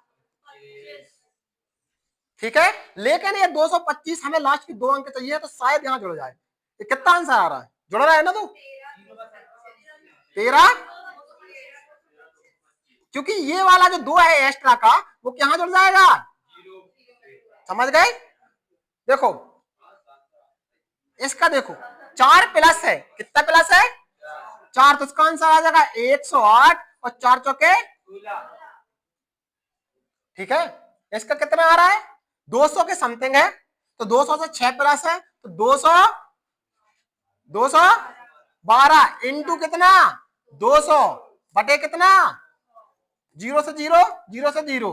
S1: ठीक है, लेकिन ये 225 हमें लास्ट की 2 अंक चाहिए, तो शायद यहाँ जुड़ जाए। ये कितना आंसर आ रहा है, जुड़ रहा है ना, तो 13, क्योंकि ये वाला जो 2 है एक्स्ट्रा का, वो कहाँ जुड़ जाएगा, समझ गए। देखो इसका देखो 4 प्लस है, कितना प्लस है 4, तो इसका आंसर आ जाएगा 108 और 4 चौके, ठीक है। इसका कितना आ रहा है 200 के समथिंग है, तो 200 से 6 प्लस है तो 212 इंटू कितना 200 बटे कितना 0 से 0 0 से 0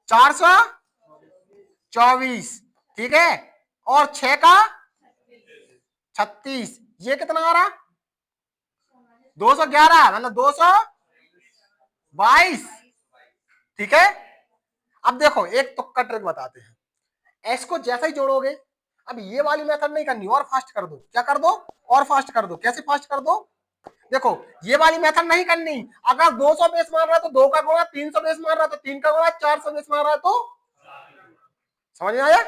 S1: 424, ठीक है। और 6 का 36, ये कितना आ रहा 211 मतलब 222, ठीक है। अब देखो एक तुक्का ट्रिक बताते हैं, एस को जैसा ही जोड़ोगे, अब ये वाली मेथड नहीं करनी, और फास्ट कर दो, क्या कर दो और फास्ट कर दो, कैसे फास्ट कर दो, देखो ये वाली मेथड नहीं करनी, अगर 200 बेस मार रहा है तो 2 का गुणा, 300 बेस मार रहा है तो 3 का गुणा, 400 बेस मार रहा है तो, समझ में आया।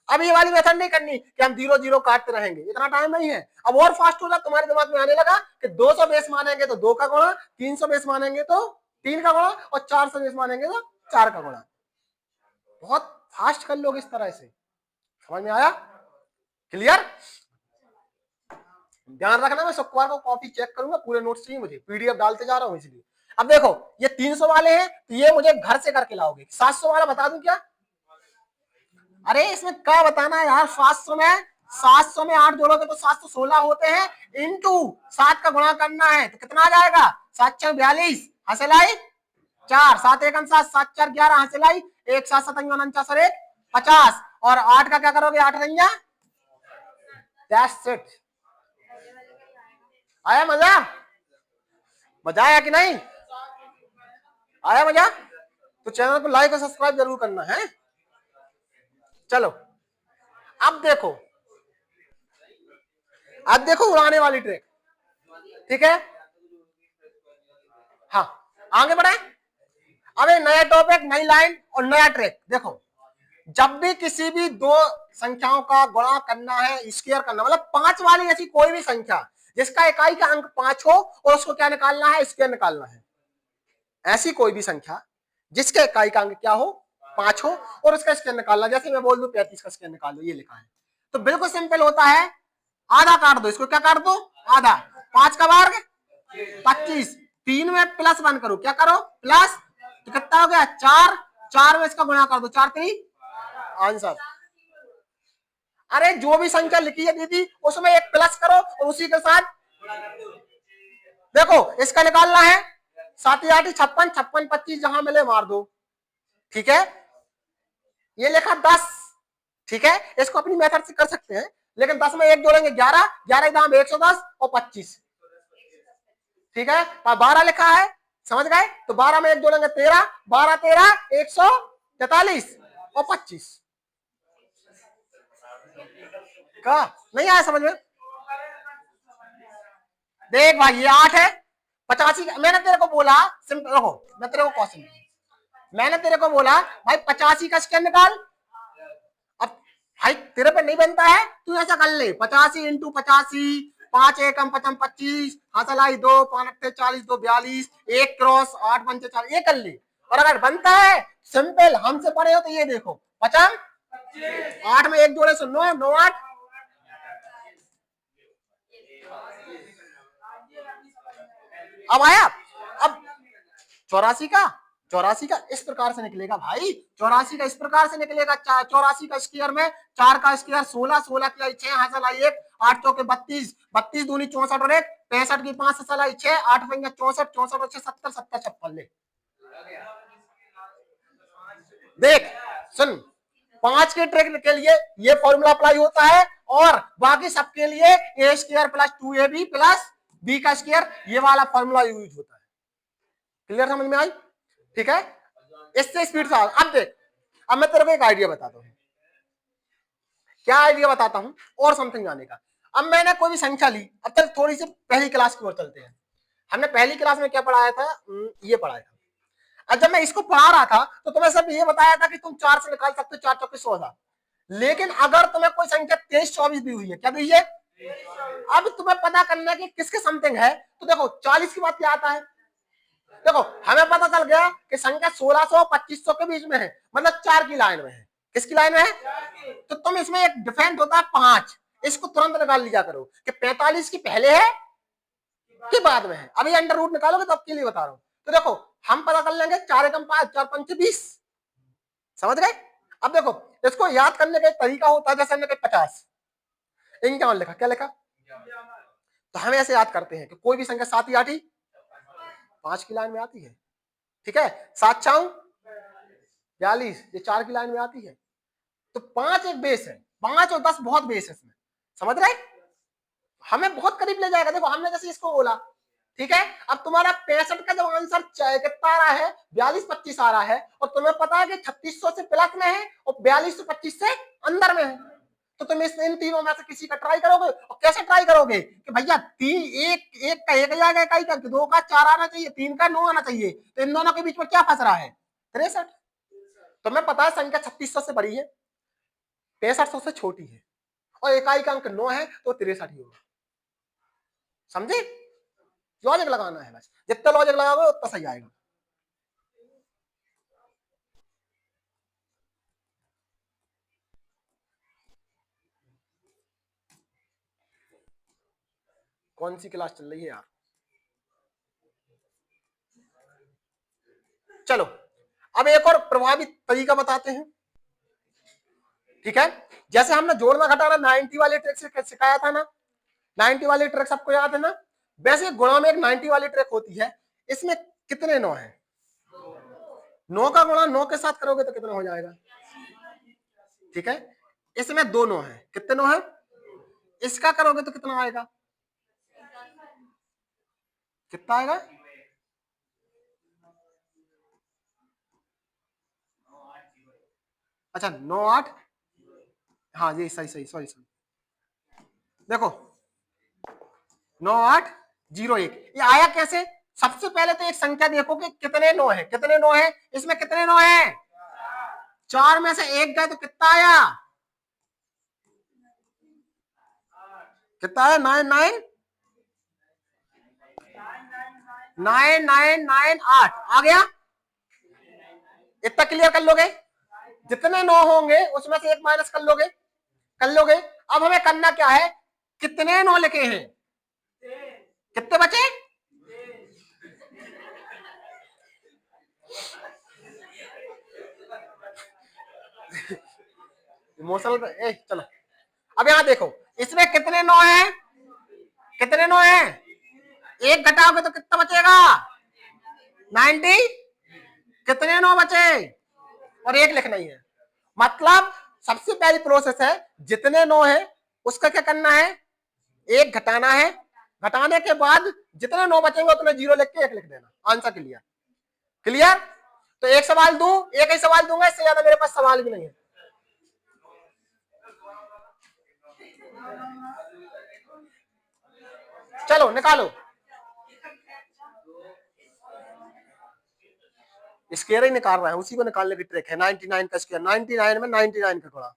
S1: अब ये वाली मेथड नहीं करनी कि हम 0 0 काटते रहेंगे, इतना टाइम नहीं है। अब और फास्ट होगा, तुम्हारे दिमाग में आने लगा कि 200 बेस मानेंगे तो 2 का गुणा, 300 बेस मानेंगे तो 3 का गुणा, और 400 बेस मानेंगे तो 4 का गुणा। बहुत फास्ट कर लोगे इस तरह से, समझ में आया, क्लियर। ध्यान रखना, मैं शुक्रवार को कॉपी चेक करूंगा, पूरे नोट्स चाहिए मुझे, पीडीएफ डालते जा रहा हूं इसलिए। अब देखो ये 300 वाले हैं तो ये मुझे घर से करके लाओगे। 700 वाला बता दूं क्या, अरे इसमें क्या बताना है यार, 700 में 8 जोड़ोगे तो 716 होते हैं, इंटू 7 का गुणा करना है तो कितना आ जाएगा 7 4 42, हंसलाई 4 7 1 7 7 4 11, हंसलाई 1 7 7 49 और 1 50, और 8 का क्या करोगे 8 रंजा, दैट्स इट। आया मजा, मजा आया कि नहीं, आया मजा, तो चैनल को लाइक और सब्सक्राइब जरूर करना है। चलो अब देखो उड़ाने वाली ट्रिक, ठीक है। हाँ आगे बढ़े, अब एक नया टॉपिक, नई लाइन और नया ट्रिक। देखो जब भी किसी भी दो संख्याओं का गुणा करना है, स्क्वायर करना, मतलब 5 वाली ऐसी कोई भी संख्या जिसका इकाई का अंक 5 हो और उसको क्या निकालना है, स्क्वायर निकालना है। ऐसी कोई भी संख्या जिसके इकाई का अंक क्या हो 5 हो और उसका स्क्वायर निकालना, जैसे मैं बोल दूं 35 का स्क्वायर निकाल दो, ये लिखा है तो बिल्कुल सिंपल होता है, आधा काट दो, इसको क्या काट दो आधा, 5 का वर्ग 25, 3 में +1 करो, क्या करो प्लस, तो कितना हो गया 4, 4 में इसका गुणा कर दो, 4 3 आंसर। अरे जो भी संख्या लिखी है दीदी उसमें एक प्लस करो और उसी के साथ देखो इसका निकालना है, 7 8 56 56 25 जहां मिले मार दो, ठीक है। ये लिखा 10, ठीक है, इसको अपनी मेथड से कर सकते हैं, लेकिन 10 में 1 जोड़ेंगे 11, 11 दाम 110 और 25, ठीक है। 12 लिखा है, समझ गए, तो 12 में 1 जोड़ेंगे 13, 12 13 143 और 25 का, नहीं आया समझ में। देख भाई ये 8 है, 85, मैंने तेरे को बोला सिंपल रहो, मैं तेरे को क्वेश्चन, मैंने तेरे को बोला भाई 85 का स्क्वायर निकाल, अब भाई तेरे पे नहीं बनता है, तू ऐसा कर ले 85 इंटू 85, 5 1 5 25, हंसलाई 2 5 8 40 2 42, 1 क्रॉस 8 5 4, ये कर ले। और अगर बनता है सिंपल, हमसे पढ़े हो तो ये देखो 50, 8 में 1 जोड़े 9 9 8, अब आया। अब 84 का इस प्रकार से निकलेगा भाई, 84 का इस प्रकार से निकलेगा, 84 का स्क्वायर में 4 का स्क्वायर 16, 16 की 6 हासिल आई 1, 8 चौके 32, 32 दूनी 64 और 1, 65 की 5 हासिल आई 6, 8 पंगे 64, 64 और 6 70, 70 56 ले। देख सुन, 5 के ट्रिक के लिए ये फॉर्मूला अप्लाई होता है और बाकी सबके लिए a square plus 2ab plus b का स्क्वायर, ये वाला फॉर्मूला यूज होता है। क्लियर समझ में आई, ठीक है। इससे स्पीड से अब देख, अब मैं तेरे को एक आइडिया बताता हूं, क्या आइडिया बताता हूं और समथिंग जाने का। अब मैंने कोई भी संख्या ली, अब तक थोड़ी सी पहली क्लास की ओर चलते हैं। हमने पहली क्लास में क्या पढ़ाया था, ये पढ़ाया था। अब जब मैं इसको पढ़ा रहा था तो तुम्हें सब ये बताया था कि तुम 4 से निकाल सकते हो, 4 चौके 16, लेकिन अगर तुम्हें कोई संख्या 23 24 दी हुई है, क्या दी है, अब तुम्हें पता करना है कि किसके समथिंग है, तो देखो 40 की बात क्या आता है, देखो हमें पता चल गया कि संख्या 1600 और 2500 के बीच में है, मतलब 4 की लाइन में है। किसकी लाइन में है? तो तुम इसमें एक डिफरेंट होता है 5, इसको तुरंत निकाल लिया करो कि 45 की पहले है कि बाद में है। अभी अंडर रूट निकालोगे तो आपके लिए बता रहा हूं। तो देखो हम पता कर लेंगे 4 एकम 5, 4 पंचे 20, समझ गए? अब देखो इसको याद करने का एक तरीका होता है, जैसे हमने कहा 50, इन क्या लिखा, क्या लिखा? तो हम ऐसे याद करते हैं कि कोई भी संख्या 7 या 8 5 की लाइन में आती है, ठीक है? 7 4 42, ये 4 की लाइन में आती है। तो 5 एक बेस है, 5 और 10 बहुत बेस है इसमें, समझ रहे? हमें बहुत करीब ले जाएगा। देखो हमने जैसे इसको बोला, ठीक है? अब तुम्हारा 65 का जब आंसर कितना आ रहा है, 42-25 आ रहा है, और तुम्हें पता है कि 3600 से प्लस में है और 4225 से अंदर में है, तो तुम इन तीनों में से किसी का ट्राई करोगे। और कैसे ट्राई करोगे कि भैया एक का एक जाएगा, इकाई का 2 का 4 आना चाहिए, 3 का 9 आना चाहिए, तो इन दोनों के बीच में क्या फंस रहा है? 63। तुम्हें पता है संख्या 3600 से बड़ी है, 6500 से छोटी है, और इकाई का अंक 9 है, तो 63 ही होगा। समझे? लॉजिक लगाना है बस, जितना लॉजिक लगाओगे उतना सही आएगा। कौन सी क्लास चल रही है यार? चलो अब एक और प्रभावी तरीका बताते हैं, ठीक है? जैसे हमने जोड़ना घटाना 90 वाले ट्रिक से सिखाया था ना, 90 वाली ट्रिक सबको याद है ना? वैसे गुणा में एक 90 वाली ट्रिक होती है। इसमें कितने 9 है? 9 का गुणा 9 के साथ करोगे तो कितना हो जाएगा? ठीक है, इसमें 2 9 है, कितने 9 है? इसका करोगे तो कितना आएगा? कितना आएगा? अच्छा 9 8, हाँ जी सही सही, सॉरी सॉरी, देखो 9 8 0 1, ये आया कैसे? सबसे पहले तो एक संख्या देखो कि कितने 9 है, कितने 9 है? इसमें कितने 9 है? 4 में से एक गए तो कितना आया? कितना आया? 9 9 9 9 9 8 आ गया। इतना क्लियर कर लोगे? जितने 9 होंगे उसमें से एक माइनस कर लोगे, कर लोगे। अब हमें करना क्या है? कितने 9 लिखे हैं? कितने बचे? इमोशनल चलो अब यहां देखो, इसमें कितने 9 है? कितने 9 है? एक घटाओगे तो कितना बचेगा? 90। कितने 9 बचे? और एक लिखना ही है। मतलब सबसे पहली प्रोसेस है, जितने 9 है उसका क्या करना है? एक घटाना है, घटाने के बाद जितने 9 बचेंगे उतने 0 लिख के एक लिख देना। Answer clear? क्लियर? तो एक सवाल दूं, एक ही सवाल दूंगा, इससे ज्यादा मेरे पास सवाल भी नहीं है। चलो निकालो। स्क्वायर ही निकाल रहा है, उसी को निकालने की ट्रिक है। 99 का स्क्वायर, 99 में 99 का गुणा।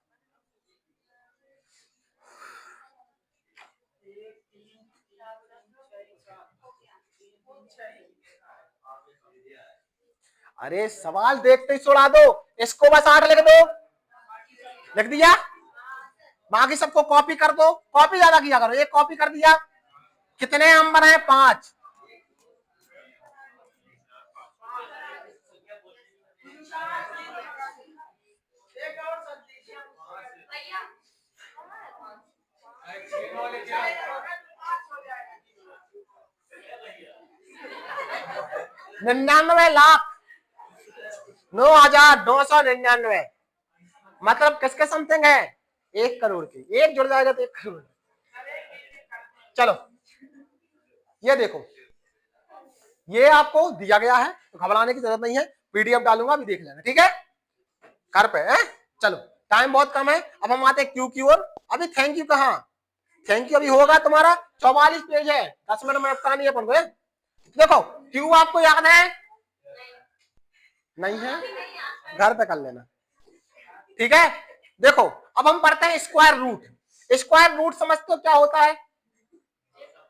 S1: अरे सवाल देखते ही सुना दो, इसको बस 8 लिख दो। लिख दिया? बाकी सबको कॉपी कर दो, कॉपी ज्यादा किया करो। एक कॉपी कर दिया। कितने नंबर है? 5। निन्यानवे लाख 9,999, मतलब किसके समथिंग है? 1 करोड़ के। एक जुड़ जाएगा तो 1 करोड़। चलो ये देखो, ये आपको दिया गया है तो घबराने की जरूरत नहीं है, पीडीएफ डालूंगा, अभी देख लेना, ठीक है? घर पे है। चलो टाइम बहुत कम है, अब हम आते हैं क्यू की ओर। अभी थैंक यू कहाँ? थैंक यू अभी होगा तुम्हारा 44 पेज है, 10 मिनट में अटका नहीं है अपन को। देखो क्यू आपको याद है? नहीं है? घर पे कर लेना, ठीक है? देखो अब हम पढ़ते हैं स्क्वायर रूट। स्क्वायर रूट समझते हो क्या होता है?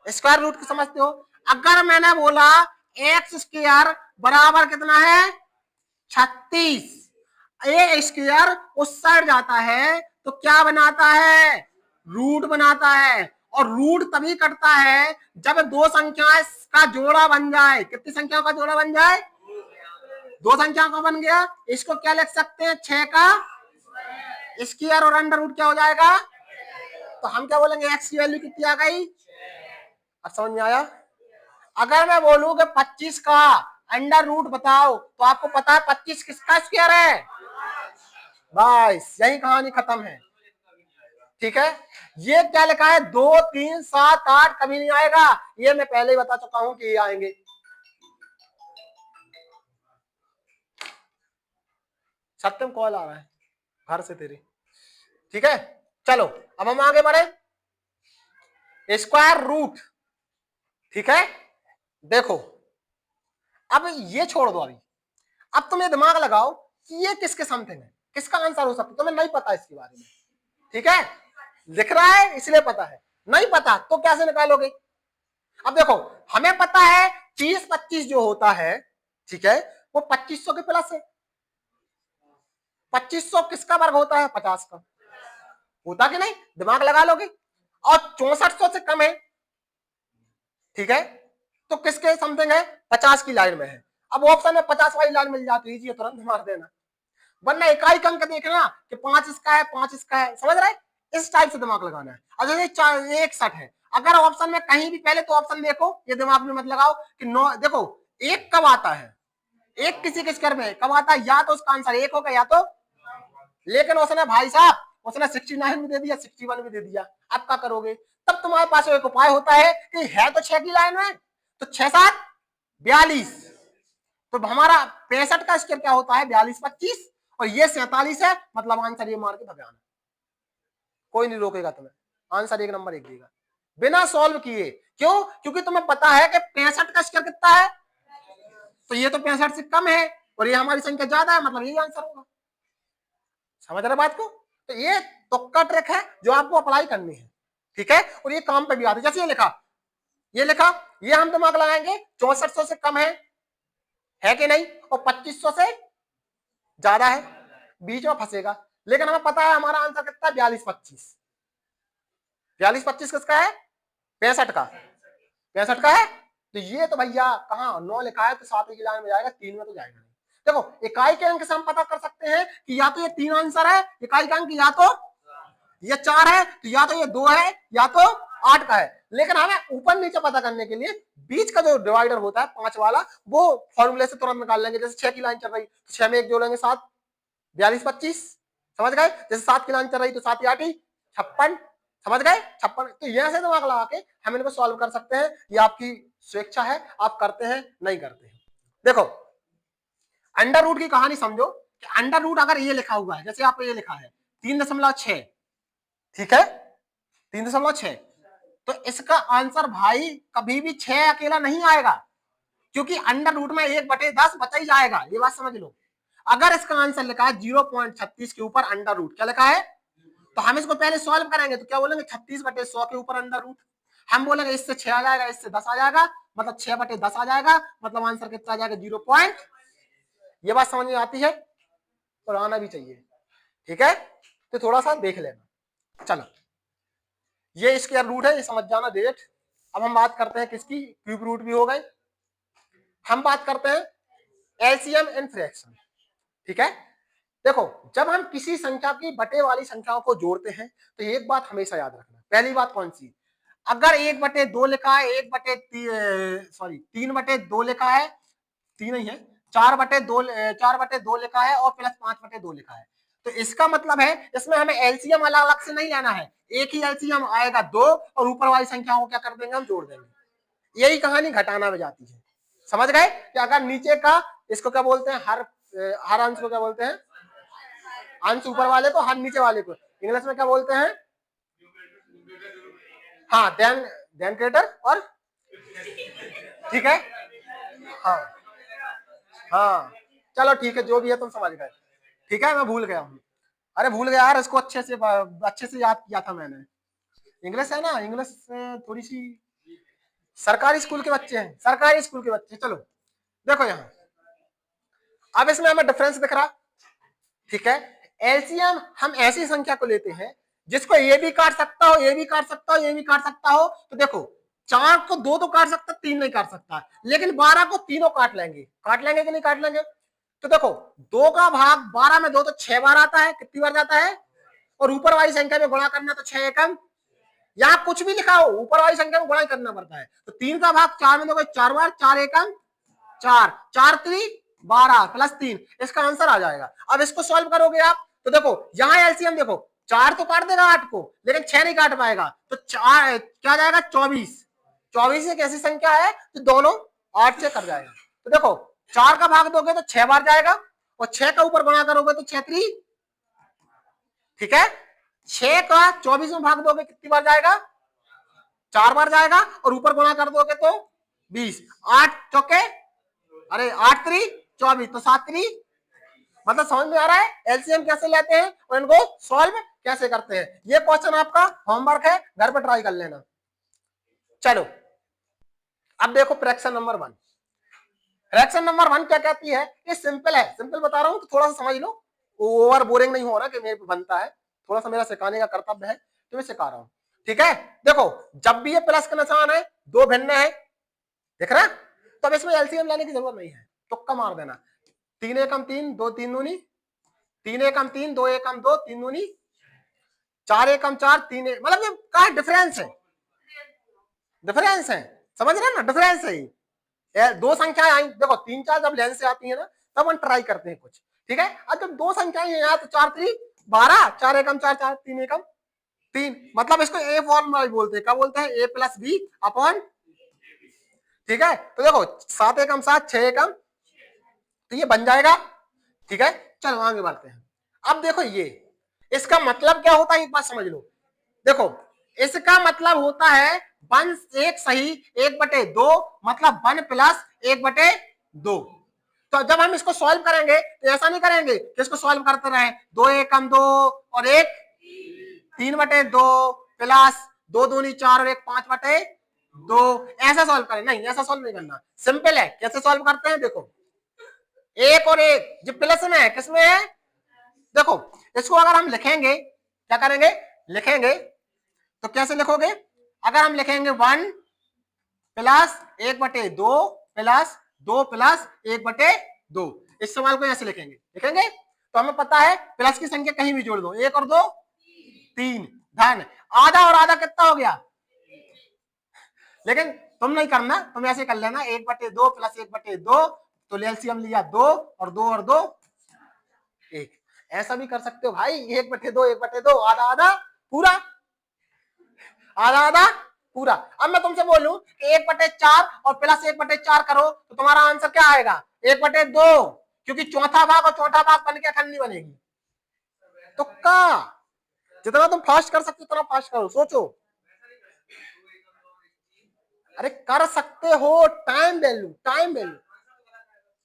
S1: स्क्वायर रूट समझते हो? अगर मैंने बोला एक्स स्क्वायर बराबर कितना है 36। ए स्क्वायर उस साइड जाता है तो क्या बनाता है रूट बनाता है, और रूट तभी कटता है जब दो संख्याएं का जोड़ा बन जाए। कितनी संख्याओं का जोड़ा बन जाए, दो संख्याओं का बन गया। इसको क्या लिख सकते हैं 6 का स्क्वायर और अंडर रूट क्या हो जाएगा, तो हम क्या बोलेंगे एक्स की वैल्यू कितनी आ गई। अब समझ में आया। अगर मैं बोलूं कि 25 का अंडर रूट बताओ तो आपको पता है 25 किसका स्क्वायर है, बस यही कहानी खत्म है। ठीक है, ये क्या लिखा है 2 3 7 8 कभी नहीं आएगा, ये मैं पहले ही बता चुका हूं कि ये आएंगे। सत्यम कॉल आ रहा है घर से तेरे। ठीक है, चलो अब हम आगे बढ़े। स्क्वायर रूट, ठीक है, देखो अब ये छोड़ दो, अभी अब तुम्हें दिमाग लगाओ कि ये किसके समथिंग है, किसका आंसर हो सकता है। तुम्हें नहीं पता इसके बारे में, ठीक है, लिख रहा है इसलिए पता है, नहीं पता तो कैसे निकालोगे। अब देखो हमें पता है 30-25 जो होता है, ठीक है, वो 2500 के प्लस है। 2500 किसका वर्ग होता है 50 का, होता कि नहीं, दिमाग लगा लोगे। और 6400 से कम है, ठीक है, तो किसके समथिंग है 50 की लाइन में है। अब ऑप्शन में 50 वाली लाइन मिल जाती है, तुरंत मार देना, वरना इकाई अंक देखना कि 5 इसका है 5 इसका है, समझ रहे, इस टाइप से दिमाग लगाना है। और जैसे 61 है, अगर ऑप्शन में कहीं भी पहले तो ऑप्शन देखो, ये दिमाग में मत लगाओ कि 9, देखो एक कब आता है, एक किसी के स्क्वायर में कब आता है, या तो उसका आंसर एक होगा या तो, लेकिन उसने भाई साहब उसने 69 भी दे दिया 61 भी दे दिया, अब क्या करोगे। तब तुम्हारे पास एक उपाय होता है कि है तो 6 की लाइन में, तो 6 7 42, तो हमारा 65 का स्क्वायर क्या होता है 42 25, और ये 47 है, मतलब आंसर ये मार के भगाना, कोई नहीं रोकेगा तुम्हें, आंसर 1 नंबर 1 देगा बिना सॉल्व किए। क्यों, क्योंकि तुम्हें पता है कि 65 का स्क्वायर कितना है, तो ये तो 65 से कम है और ये हमारी संख्या ज्यादा है, मतलब यही आंसर होगा। समझ रहे बात को, तो ये तुक्का ट्रिक है जो आपको अप्लाई करनी है, ठीक है, और ये काम पे भी आती है। जैसे ये लिखा, ये हम दिमाग लगाएंगे 6400 से कम है कि नहीं, और 2500 से ज्यादा है, बीच में फंसेगा। लेकिन हमें पता है हमारा आंसर कितना है 42 25 किसका है 65 का, 65 का है, तो ये तो भैया कहाँ 9 लिखा है तो 7 की लाइन में जाएगा, 3 में तो जाएगा नहीं। देखो इकाई के अंक से हम पता कर सकते हैं कि या तो ये 3 आंसर है इकाई का अंक, या तो ये 4 है, तो या तो ये 2 है या तो 8 का है। लेकिन हमें ऊपर नीचे पता करने के लिए बीच का जो डिवाइडर होता है 5 वाला, वो फॉर्मूले से तुरंत निकाल लेंगे। जैसे 6 की लाइन चल रही तो 6 में 1 जोड़ेंगे 7, 42 25, समझ गए। जैसे 7 की लाइन चल रही तो 7 8 56, समझ गए 56। तो यहां से दिमाग लगा के हम इनको सॉल्व कर सकते हैं, ये आपकी स्वेच्छा है, आप करते हैं नहीं करते हैं। देखो अंडर रूट की कहानी समझो कि अंडर रूट अगर ये लिखा हुआ है, जैसे आप ये लिखा है 3.6, ठीक है 3.6, तो इसका आंसर भाई कभी भी 6 अकेला नहीं आएगा, क्योंकि अंडर रूट में 1/10 बचा ही जाएगा, ये बात समझ लो। अगर इसका आंसर लिखा है 0.36 के ऊपर अंडर रूट क्या लिखा है, तो हम इसको पहले सॉल्व करेंगे तो क्या बोलेंगे 36/100 के ऊपर अंडर रूट, हम बोलेंगे इससे 6 आ जाएगा, इससे 10 आ जाएगा, मतलब 6/10 आ जाएगा, मतलब आंसर कितना आ जाएगा 0. ये बात समझ में आती है और आना भी चाहिए, ठीक है, तो थोड़ा सा देख लेना। चलो ये स्क्वायर रूट है, ये समझ जाना डेट। अब हम बात करते हैं किसकी, क्यूब रूट भी हो गए, हम बात करते हैं एलसीएम एंड फ्रैक्शन, ठीक है। देखो जब हम किसी संख्या की बटे वाली संख्याओं को जोड़ते हैं तो एक बात हमेशा याद रखना, पहली बात कौन सी, अगर 1/2 लिखा है 3/2 लिखा है, 3 ही है, 4/2 लिखा है और प्लस 5/2 लिखा है, तो इसका मतलब है इसमें हमें एलसीएम अलग अलग से नहीं लेना है, एक ही एलसीएम आएगा 2 और ऊपर वाली संख्याओं को क्या कर देंगे हम जोड़ देंगे। यही कहानी घटाना में जाती है, समझ गए कि अगर नीचे का इसको क्या बोलते हैं, हर अंश को क्या बोलते हैं, अंश ऊपर वाले को, हर नीचे वाले को इंग्लिश में क्या बोलते हैं, हाँ देन ग्रेटर, और ठीक है, हाँ हाँ चलो ठीक है, जो भी है तुम समझ गए, ठीक है, मैं भूल गया हूँ, अरे भूल गया यार, इसको अच्छे से याद किया था मैंने, इंग्लिश है ना, इंग्लिश थोड़ी सी सरकारी स्कूल के बच्चे हैं, सरकारी स्कूल के बच्चे। चलो देखो यहां, अब इसमें हमें डिफरेंस दिख रहा, ठीक है। एलसीएम हम ऐसी संख्या को लेते हैं जिसको ये भी काट सकता हो, ये भी काट सकता हो, ये भी काट सकता हो। तो देखो 4 को 2 तो काट सकता, 3 नहीं काट सकता, लेकिन 12 को तीनों काट लेंगे। काट लेंगे कि नहीं काट लेंगे? तो देखो 2 का भाग 12 में 2 तो 6 बार आता है, कितनी बार जाता है? और ऊपर वाली संख्या में गुणा करना तो 6 एकम, यहाँ कुछ भी लिखा हो ऊपर वाली संख्या में गुणा करना पड़ता है। तो 3 का भाग 4 में दोगे 4 बार, 4 एकम 4, 4 3 12 प्लस 3, इसका आंसर आ जाएगा। अब इसको सॉल्व करोगे आप तो देखो यहां एलसीएम देखो, 4 तो काट देगा 8 को, लेकिन 6 नहीं काट पाएगा, तो 4 क्या जाएगा? 24। 24 एक ऐसी संख्या है जो दोनों 8 से कट जाएगा। तो देखो 4 का भाग दोगे तो 6 बार जाएगा, और 6 का ऊपर गुणा करोगे तो 6 3, ठीक है। 6 का 24 में भाग दोगे कितनी बार जाएगा? 4 बार जाएगा, और ऊपर गुणा कर दोगे तो 20। 8 चौके, अरे 8 3 24, तो 7 3, मतलब समझ में आ रहा है एलसीएम कैसे लेते हैं और इनको सॉल्व कैसे करते हैं। ये क्वेश्चन आपका होमवर्क है, घर पर ट्राई कर लेना। चलो अब देखो फ्रैक्शन नंबर 1। फ्रैक्शन नंबर 1 क्या कहती है? ये सिंपल है, सिंपल बता रहा हूं तो थोड़ा सा समझ लो, ओवर बोरिंग नहीं हो रहा कि मेरे पे बनता है, थोड़ा सा मेरा सिखाने का कर्तव्य है तो मैं सिखा रहा हूं, ठीक है। देखो जब भी ये प्लस का निशान है, 2 भिन्न है, देख रहा, तब इसमें एलसीएम लेने की जरूरत नहीं है, तुक्का मार देना। 3 एकम 3, 2 3 दूनी, 3 एकम 3, 2 एकम 2, 3 दूनी 4 एकम 4, 3, मतलब ये क्या डिफरेंस है? डिफरेंस है, समझ रहे हैं ना? डिफरेंस है ये। 2 संख्याएं आई, देखो 3 4 जब लेंस से आती है ना, तब हम ट्राई करते हैं कुछ, ठीक है। अब जब 2 संख्याएं यहाँ तो 4 3 12, 4 एकम 4 4, 3 एकम 3, मतलब इसको ए फॉर्मूला बोलते हैं। क्या बोलते हैं? ए प्लस बी अपॉन, ठीक है। तो देखो 7 एकम 7, 6 एकम, तो ये बन जाएगा, ठीक है। चलो आगे बढ़ते हैं। अब देखो ये इसका मतलब क्या होता है, एक बात समझ लो। देखो इसका मतलब होता है 1 1 सही 1/2, मतलब 1 प्लस 1/2। तो जब हम इसको सॉल्व करेंगे तो ऐसा नहीं करेंगे कि इसको सॉल्व करते रहे, 2 एकम 2 और 1 3/2 प्लस 2 दूनी 4 और 1 5/2, ऐसा सॉल्व करें, नहीं ऐसा सॉल्व नहीं करना। सिंपल है, कैसे सॉल्व करते हैं? देखो 1 और 1 जो प्लस में है, किसमें है? देखो इसको अगर हम लिखेंगे, क्या करेंगे? लिखेंगे तो कैसे लिखोगे? अगर हम लिखेंगे 1 प्लस 1/2 प्लस 2 प्लस 1/2, इस सवाल को ऐसे लिखेंगे, लिखेंगे तो हमें पता है प्लस की संख्या कहीं भी जोड़ दो, 1 और 2 3, धन आधा और आधा कितना हो गया? लेकिन तुम नहीं करना, तुम ऐसे कर लेना 1/2 प्लस 1/2, तो एलसीएम लिया 2 और 2 और 2 1, ऐसा भी कर सकते हो भाई। 1/2 1/2, आधा आधा पूरा, आधा आधा पूरा। अब मैं तुमसे बोलूं कि 1/4 और प्लस 1/4 करो तो तुम्हारा आंसर क्या आएगा? 1/2, क्योंकि चौथा भाग और चौथा भाग बन के खंड नहीं बनेगी। तुक्का, जितना तुम फास्ट कर सकते हो उतना फास्ट करो, सोचो। अरे कर सकते हो, टाइम वैल्यू, टाइम वैल्यू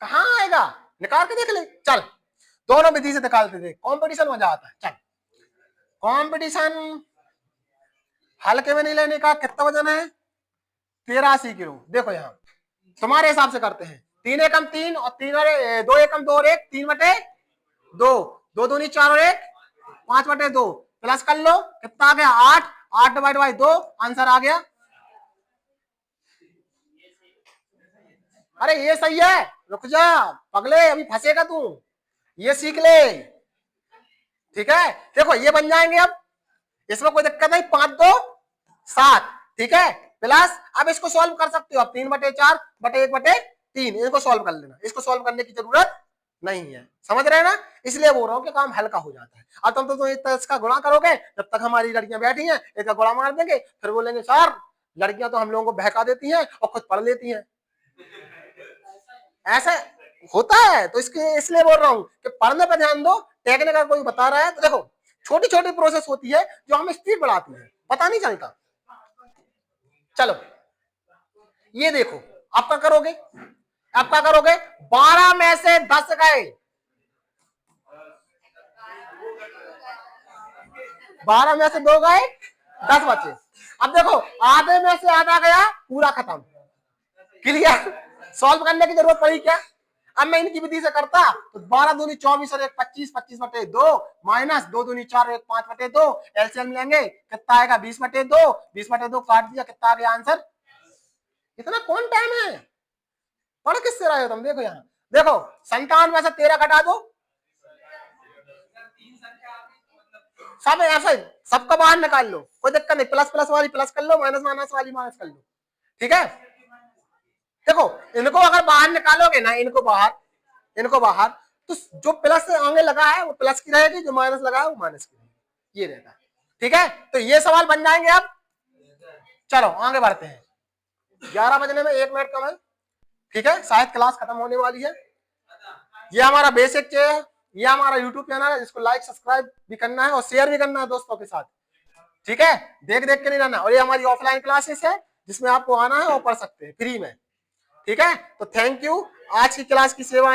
S1: कहां आएगा? निकाल के देख ले। चल दोनों विधि से निकालते थे, कंपटीशन मजा आता है। चल कंपटीशन हल्के में नहीं लेने का। कितना वजन है? 83 किलो। देखो यहाँ तुम्हारे हिसाब से करते हैं, 3 एकम 3 और 2 एकम 2 और 1 3/2, 2 दूनी 4 और 1 5/2, प्लस कर लो कितना आ गया? 8, 8 डिवाइड बाई 2, आंसर आ गया। अरे ये सही है, रुक जा पगले, अभी फंसेगा तू, ये सीख ले, ठीक है। देखो ये बन जाएंगे, अब इसमें कोई दिक्कत नहीं, 5 2 7, ठीक है। प्लस अब इसको सॉल्व कर सकते हो आप, 3/4 बटे 1/3, इसको सॉल्व कर लेना, इसको सॉल्व करने की जरूरत नहीं है, समझ रहे हैं ना? इसलिए बोल रहा हूं कि काम हल्का हो जाता है। अब तुम तो इसका गुणा करोगे, जब तक हमारी लड़कियां बैठी हैं इसका गुणा मार देंगे, फिर बोलेंगे सर लड़कियां तो हम लोगों को बहका देती हैं और खुद पढ़ लेती हैं। ऐसा होता है, तो इसके इसलिए बोल रहा हूं कि पढ़ने पर ध्यान दो। टेक्निकल कोई बता रहा है तो देखो छोटी छोटी प्रोसेस होती है जो हमें स्पीड बढ़ाती है, पता नहीं चलता। चलो ये देखो आपका करोगे, आपका करोगे 12 में से 10 गए, 12 में से 2 गए, 10 बचे। अब देखो आधे में से आधा गया, पूरा खत्म, क्लियर। सॉल्व करने की जरूरत पड़ी क्या? अब मैं इनकी विधि से करता तो 12 दूनी 24 और 1 25, 25/2 माइनस 2 दूनी 4 और 1 5/2, एलसीएम लेंगे कितना आएगा 20/2, 20/2 काट दिया, कितना आ गया आंसर? इतना कौन टाइम है, पढ़ किससे रहे हो तुम? देखो यहाँ देखो 57 में से 13 घटा दो, सब ऐसे सबका बाहर निकाल लो, कोई दिक्कत नहीं, प्लस प्लस वाली प्लस कर लो, माइनस माइनस वाली माइनस कर लो, ठीक है। देखो इनको अगर बाहर निकालोगे ना, इनको बाहर तो जो प्लस से आगे लगा है वो प्लस की रहेगी, जो माइनस लगा है वो माइनस की रहेगी, ये रहता है, ठीक है। तो ये सवाल बन जाएंगे। अब चलो आगे बढ़ते हैं, 11 बजने में 1 मिनट कम है, ठीक है, शायद क्लास खत्म होने वाली है। ये हमारा बेसिक है, ये हमारा यूट्यूब चैनल है, इसको लाइक सब्सक्राइब भी करना है और शेयर भी करना है दोस्तों के साथ, ठीक है, देख देख के नहीं रहना। और ये हमारी ऑफलाइन क्लासेस है जिसमें आपको आना है और पढ़ सकते हैं फ्री में, ठीक है। तो थैंक यू, आज की क्लास की सेवा